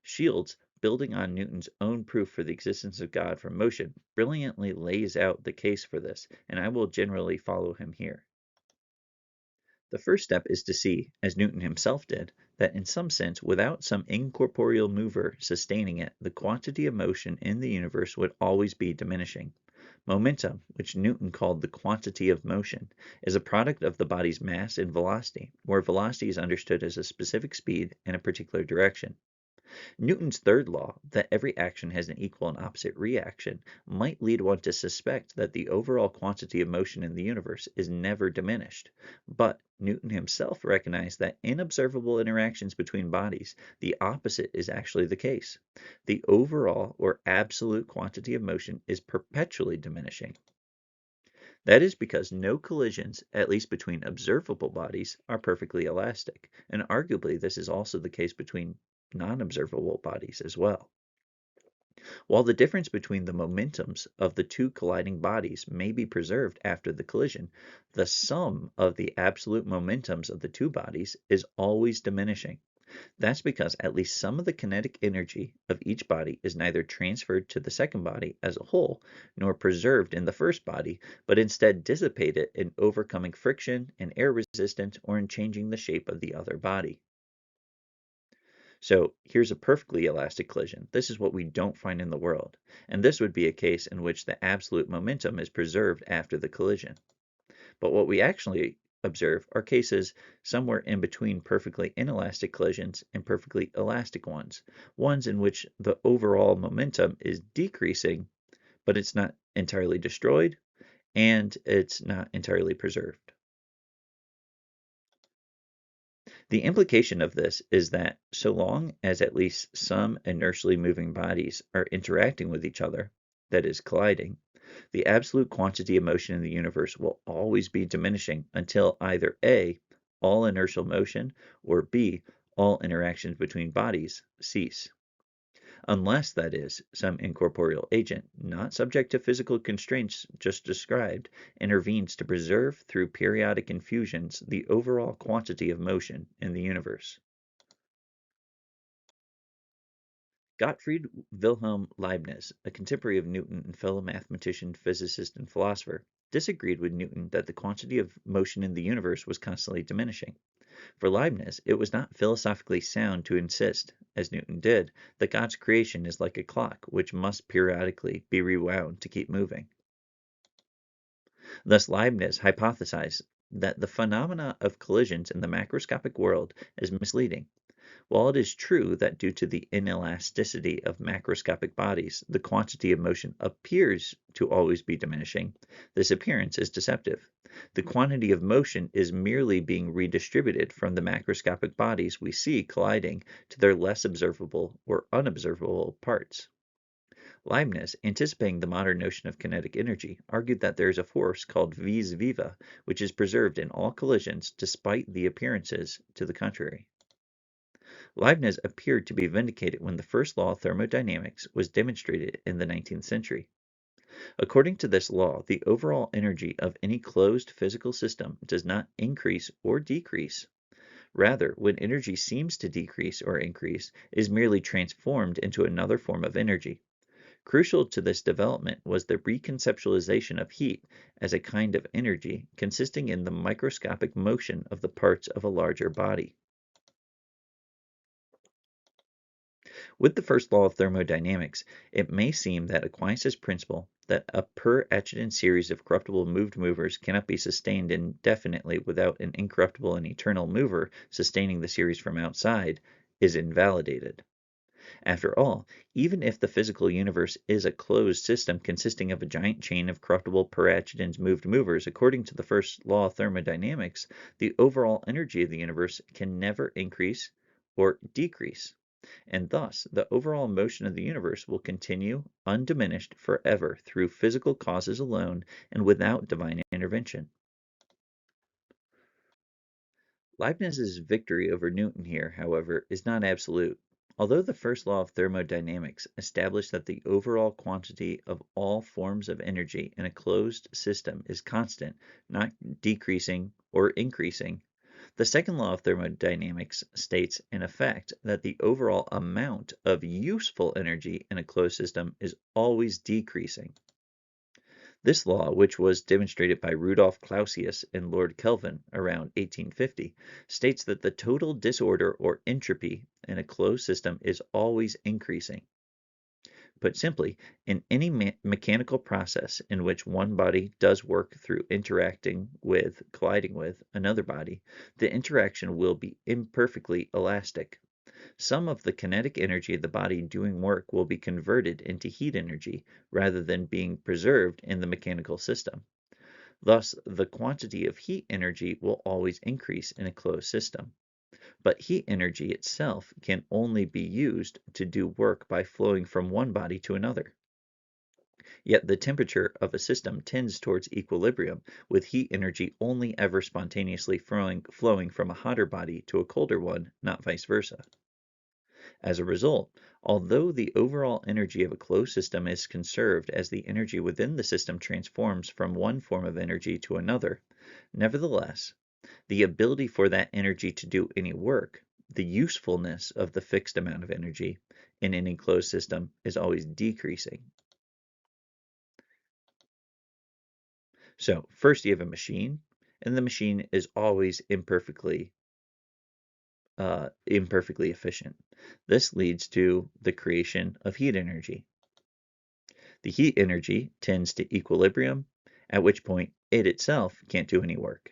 Shields, building on Newton's own proof for the existence of God from motion, brilliantly lays out the case for this, and I will generally follow him here. The first step is to see, as Newton himself did, that in some sense, without some incorporeal mover sustaining it, the quantity of motion in the universe would always be diminishing. Momentum, which Newton called the quantity of motion, is a product of the body's mass and velocity, where velocity is understood as a specific speed in a particular direction. Newton's third law, that every action has an equal and opposite reaction, might lead one to suspect that the overall quantity of motion in the universe is never diminished. But Newton himself recognized that in observable interactions between bodies, the opposite is actually the case. The overall or absolute quantity of motion is perpetually diminishing. That is because no collisions, at least between observable bodies, are perfectly elastic, and arguably this is also the case between non-observable bodies as well. While the difference between the momentums of the two colliding bodies may be preserved after the collision, the sum of the absolute momentums of the two bodies is always diminishing. That's because at least some of the kinetic energy of each body is neither transferred to the second body as a whole, nor preserved in the first body, but instead dissipated in overcoming friction and air resistance or in changing the shape of the other body. So here's a perfectly elastic collision. This is what we don't find in the world. And this would be a case in which the absolute momentum is preserved after the collision. But what we actually observe are cases somewhere in between perfectly inelastic collisions and perfectly elastic ones. Ones in which the overall momentum is decreasing, but it's not entirely destroyed, and it's not entirely preserved. The implication of this is that so long as at least some inertially moving bodies are interacting with each other, that is, colliding, the absolute quantity of motion in the universe will always be diminishing until either A, all inertial motion, or B, all interactions between bodies cease. Unless, that is, some incorporeal agent, not subject to physical constraints just described, intervenes to preserve through periodic infusions the overall quantity of motion in the universe. Gottfried Wilhelm Leibniz, a contemporary of Newton and fellow mathematician, physicist, and philosopher, disagreed with Newton that the quantity of motion in the universe was constantly diminishing. For Leibniz, it was not philosophically sound to insist, as Newton did, that God's creation is like a clock which must periodically be rewound to keep moving. Thus Leibniz hypothesized that the phenomena of collisions in the macroscopic world is misleading. While it is true that due to the inelasticity of macroscopic bodies, the quantity of motion appears to always be diminishing, this appearance is deceptive. The quantity of motion is merely being redistributed from the macroscopic bodies we see colliding to their less observable or unobservable parts. Leibniz, anticipating the modern notion of kinetic energy, argued that there is a force called vis viva, which is preserved in all collisions despite the appearances to the contrary. Leibniz appeared to be vindicated when the first law of thermodynamics was demonstrated in the 19th century. According to this law, the overall energy of any closed physical system does not increase or decrease. Rather, when energy seems to decrease or increase, it is merely transformed into another form of energy. Crucial to this development was the reconceptualization of heat as a kind of energy consisting in the microscopic motion of the parts of a larger body. With the first law of thermodynamics, it may seem that Aquinas' principle that a per-adjoint series of corruptible moved movers cannot be sustained indefinitely without an incorruptible and eternal mover sustaining the series from outside is invalidated. After all, even if the physical universe is a closed system consisting of a giant chain of corruptible paragitans moved movers, according to the first law of thermodynamics, the overall energy of the universe can never increase or decrease, and thus the overall motion of the universe will continue undiminished forever through physical causes alone and without divine intervention. Leibniz's victory over Newton here, however, is not absolute. Although the first law of thermodynamics established that the overall quantity of all forms of energy in a closed system is constant, not decreasing or increasing, the second law of thermodynamics states, in effect, that the overall amount of useful energy in a closed system is always decreasing. This law, which was demonstrated by Rudolf Clausius and Lord Kelvin around 1850, states that the total disorder or entropy in a closed system is always increasing. Put simply, in any mechanical process in which one body does work through colliding with another body, the interaction will be imperfectly elastic. Some of the kinetic energy of the body doing work will be converted into heat energy rather than being preserved in the mechanical system. Thus, the quantity of heat energy will always increase in a closed system. But heat energy itself can only be used to do work by flowing from one body to another. Yet the temperature of a system tends towards equilibrium, with heat energy only ever spontaneously flowing from a hotter body to a colder one, not vice versa. As a result, although the overall energy of a closed system is conserved as the energy within the system transforms from one form of energy to another, nevertheless, the ability for that energy to do any work, the usefulness of the fixed amount of energy in any closed system, is always decreasing. So first you have a machine, and the machine is always imperfectly efficient. This leads to the creation of heat energy. The heat energy tends to equilibrium, at which point it itself can't do any work.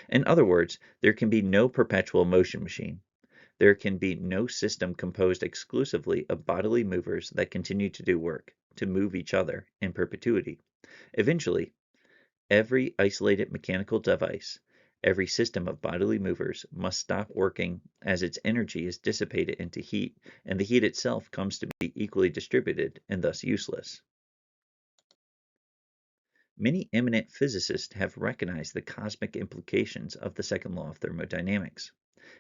In other words, there can be no perpetual motion machine. There can be no system composed exclusively of bodily movers that continue to do work, to move each other in perpetuity. Eventually, every isolated mechanical device, every system of bodily movers must stop working as its energy is dissipated into heat, and the heat itself comes to be equally distributed and thus useless. Many eminent physicists have recognized the cosmic implications of the second law of thermodynamics.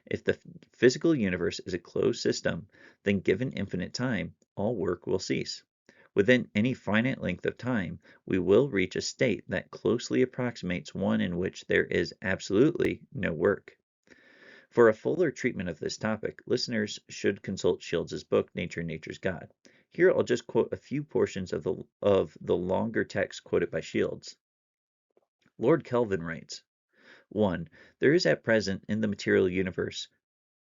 If the physical universe is a closed system, then given infinite time, all work will cease. Within any finite length of time, we will reach a state that closely approximates one in which there is absolutely no work. For a fuller treatment of this topic, listeners should consult Shields' book, Nature and Nature's God. Here I'll just quote a few portions of the longer text quoted by Shields. Lord Kelvin writes, 1. There is at present in the material universe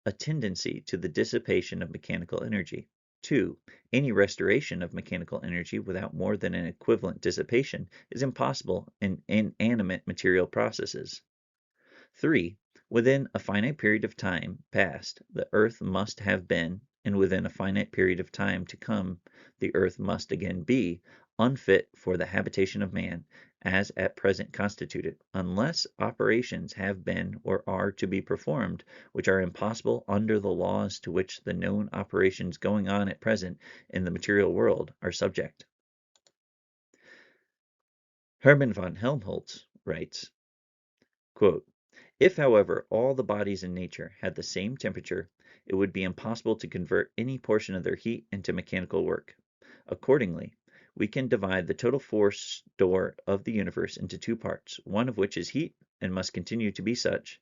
a tendency to the dissipation of mechanical energy. 2. Any restoration of mechanical energy without more than an equivalent dissipation is impossible in inanimate material processes. 3. Within a finite period of time past, the earth must have been, and within a finite period of time to come, the earth must again be, unfit for the habitation of man, as at present constituted, unless operations have been or are to be performed, which are impossible under the laws to which the known operations going on at present in the material world are subject. Hermann von Helmholtz writes, quote, if, however, all the bodies in nature had the same temperature, it would be impossible to convert any portion of their heat into mechanical work. Accordingly, we can divide the total force store of the universe into two parts, one of which is heat and must continue to be such,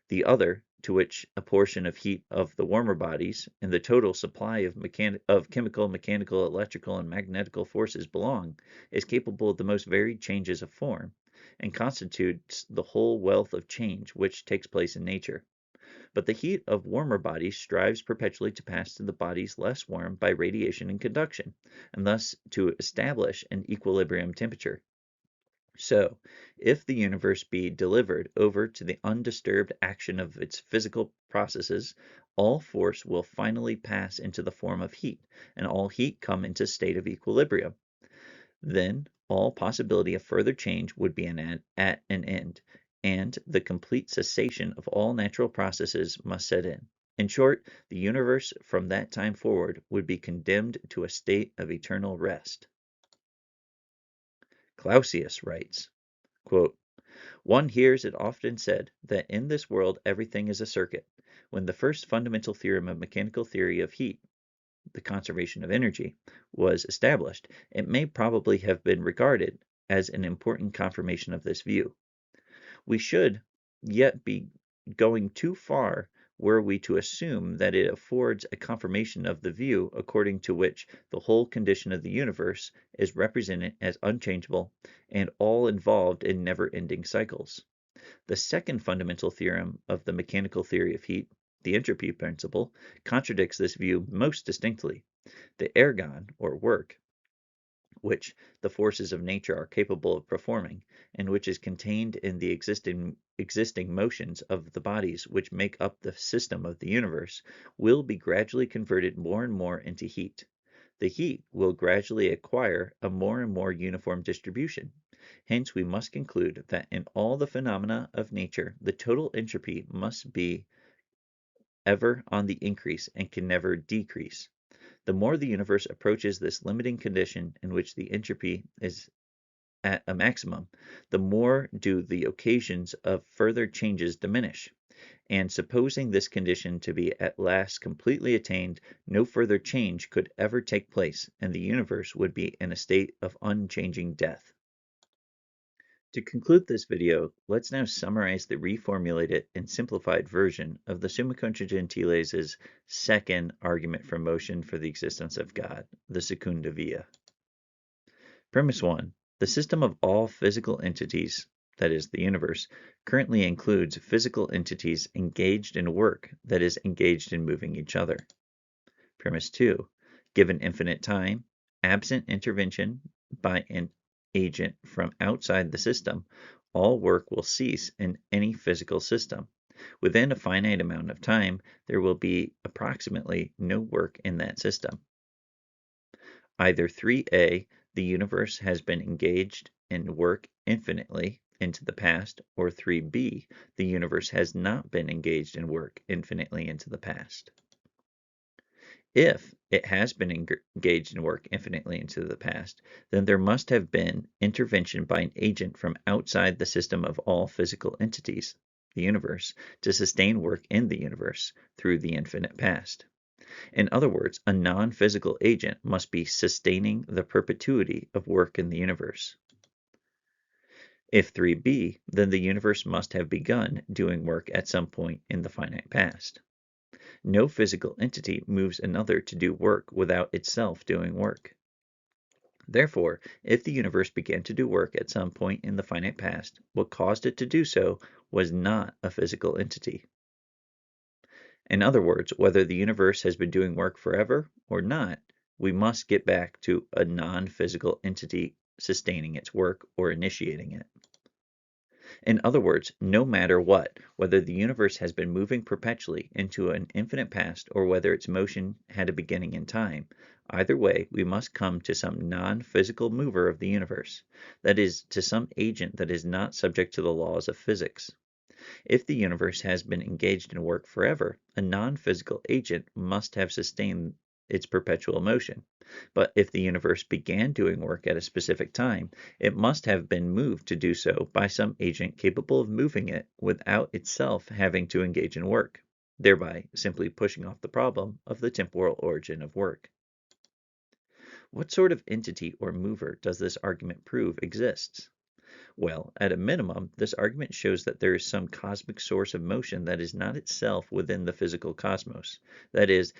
the other, to which a portion of heat of the warmer bodies and the total supply of chemical, mechanical, electrical, and magnetical forces belong, is capable of the most varied changes of form, and constitutes the whole wealth of change which takes place in nature. But the heat of warmer bodies strives perpetually to pass to the bodies less warm by radiation and conduction, and thus to establish an equilibrium temperature. So, if the universe be delivered over to the undisturbed action of its physical processes, all force will finally pass into the form of heat, and all heat come into a state of equilibrium. Then all possibility of further change would be at an end, and the complete cessation of all natural processes must set in. In short, the universe from that time forward would be condemned to a state of eternal rest. Clausius writes, quote, "One hears it often said that in this world everything is a circuit. When the first fundamental theorem of mechanical theory of heat, the conservation of energy, was established, it may probably have been regarded as an important confirmation of this view. We should yet be going too far were we to assume that it affords a confirmation of the view according to which the whole condition of the universe is represented as unchangeable and all involved in never-ending cycles. The second fundamental theorem of the mechanical theory of heat, the entropy principle, contradicts this view most distinctly. The ergon, or work, which the forces of nature are capable of performing, and which is contained in the existing motions of the bodies which make up the system of the universe, will be gradually converted more and more into heat. The heat will gradually acquire a more and more uniform distribution. Hence we must conclude that in all the phenomena of nature the total entropy must be ever on the increase and can never decrease. The more the universe approaches this limiting condition in which the entropy is at a maximum, the more do the occasions of further changes diminish. And supposing this condition to be at last completely attained, no further change could ever take place, and the universe would be in a state of unchanging death. To conclude this video, let's now summarize the reformulated and simplified version of the Summa contra Gentiles' second argument for motion for the existence of God, the secunda via. Premise 1. The system of all physical entities, that is, the universe, currently includes physical entities engaged in work that is engaged in moving each other. Premise 2. Given infinite time, absent intervention by an agent from outside the system, all work will cease in any physical system. Within a finite amount of time, there will be approximately no work in that system. Either 3a, the universe has been engaged in work infinitely into the past, or 3b, the universe has not been engaged in work infinitely into the past. If it has been engaged in work infinitely into the past, then there must have been intervention by an agent from outside the system of all physical entities, the universe, to sustain work in the universe through the infinite past. In other words, a non-physical agent must be sustaining the perpetuity of work in the universe. If 3b, then the universe must have begun doing work at some point in the finite past. No physical entity moves another to do work without itself doing work. Therefore, if the universe began to do work at some point in the finite past, what caused it to do so was not a physical entity. In other words, whether the universe has been doing work forever or not, we must get back to a non-physical entity sustaining its work or initiating it. In other words, no matter what, whether the universe has been moving perpetually into an infinite past or whether its motion had a beginning in time, either way, we must come to some non-physical mover of the universe, that is, to some agent that is not subject to the laws of physics. If the universe has been engaged in work forever, a non-physical agent must have sustained its perpetual motion. But if the universe began doing work at a specific time, it must have been moved to do so by some agent capable of moving it without itself having to engage in work, thereby simply pushing off the problem of the temporal origin of work. What sort of entity or mover does this argument prove exists? Well, at a minimum, this argument shows that there is some cosmic source of motion that is not itself within the physical cosmos, that is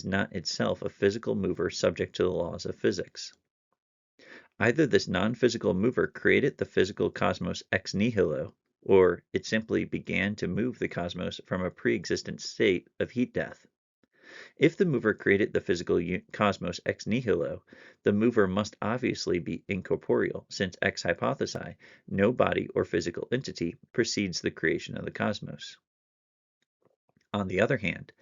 not itself a physical mover subject to the laws of physics. Either this non-physical mover created the physical cosmos ex nihilo, or it simply began to move the cosmos from a pre-existent state of heat death. If the mover created the physical cosmos ex nihilo, the mover must obviously be incorporeal, since ex hypothesi, no body or physical entity precedes the creation of the cosmos. On the other hand,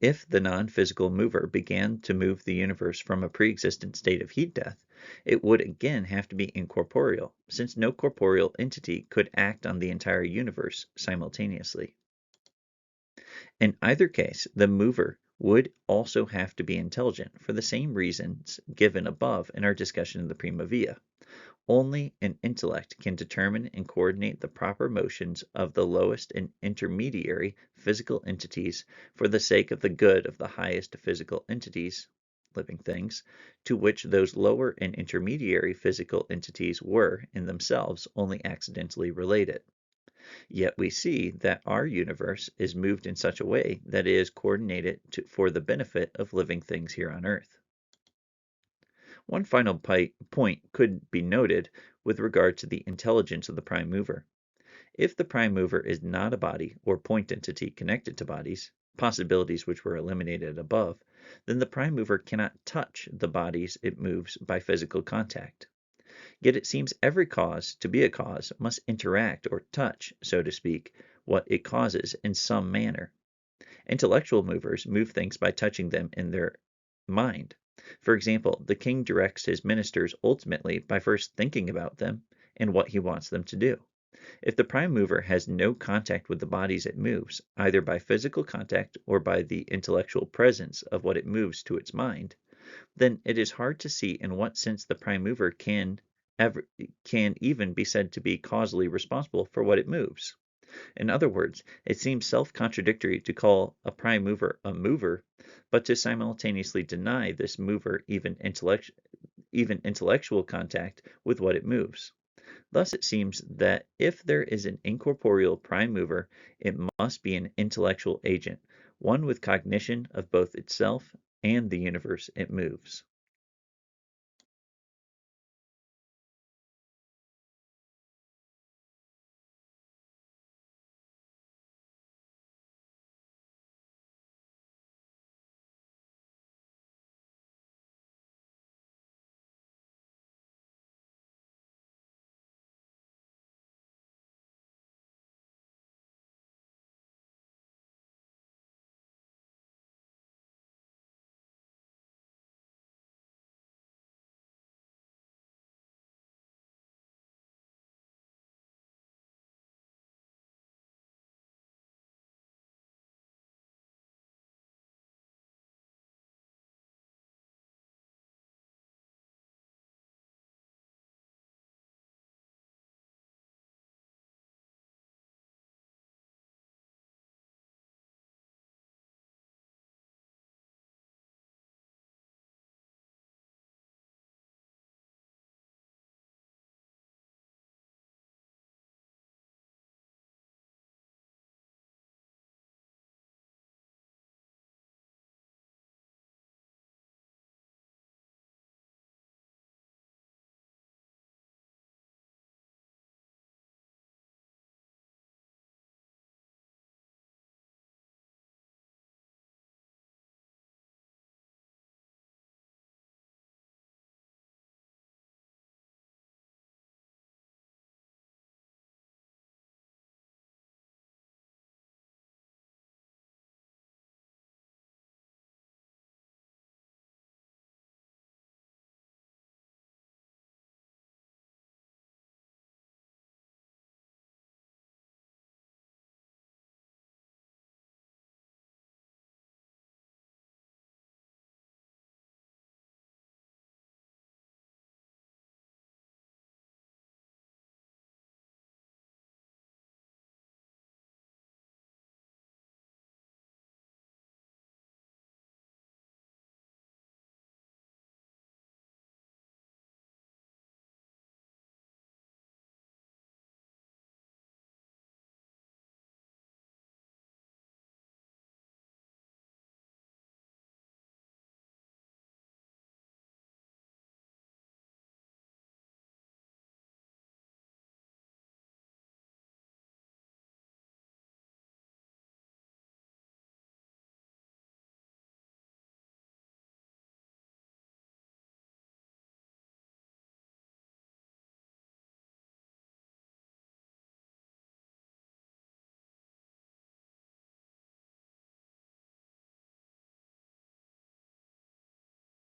If the non-physical mover began to move the universe from a pre-existent state of heat death, it would again have to be incorporeal, since no corporeal entity could act on the entire universe simultaneously. In either case, the mover would also have to be intelligent for the same reasons given above in our discussion of the prima via. Only an intellect can determine and coordinate the proper motions of the lowest and intermediary physical entities for the sake of the good of the highest physical entities, living things, to which those lower and intermediary physical entities were, in themselves, only accidentally related. Yet we see that our universe is moved in such a way that it is coordinated for the benefit of living things here on Earth. One final point could be noted with regard to the intelligence of the prime mover. If the prime mover is not a body or point entity connected to bodies, possibilities which were eliminated above, then the prime mover cannot touch the bodies it moves by physical contact. Yet it seems every cause, to be a cause, must interact or touch, so to speak, what it causes in some manner. Intellectual movers move things by touching them in their mind. For example, the king directs his ministers ultimately by first thinking about them and what he wants them to do. If the prime mover has no contact with the bodies it moves, either by physical contact or by the intellectual presence of what it moves to its mind, then it is hard to see in what sense the prime mover can even be said to be causally responsible for what it moves. In other words, it seems self-contradictory to call a prime mover a mover, but to simultaneously deny this mover even intellectual contact with what it moves. Thus it seems that if there is an incorporeal prime mover, it must be an intellectual agent, one with cognition of both itself and the universe it moves.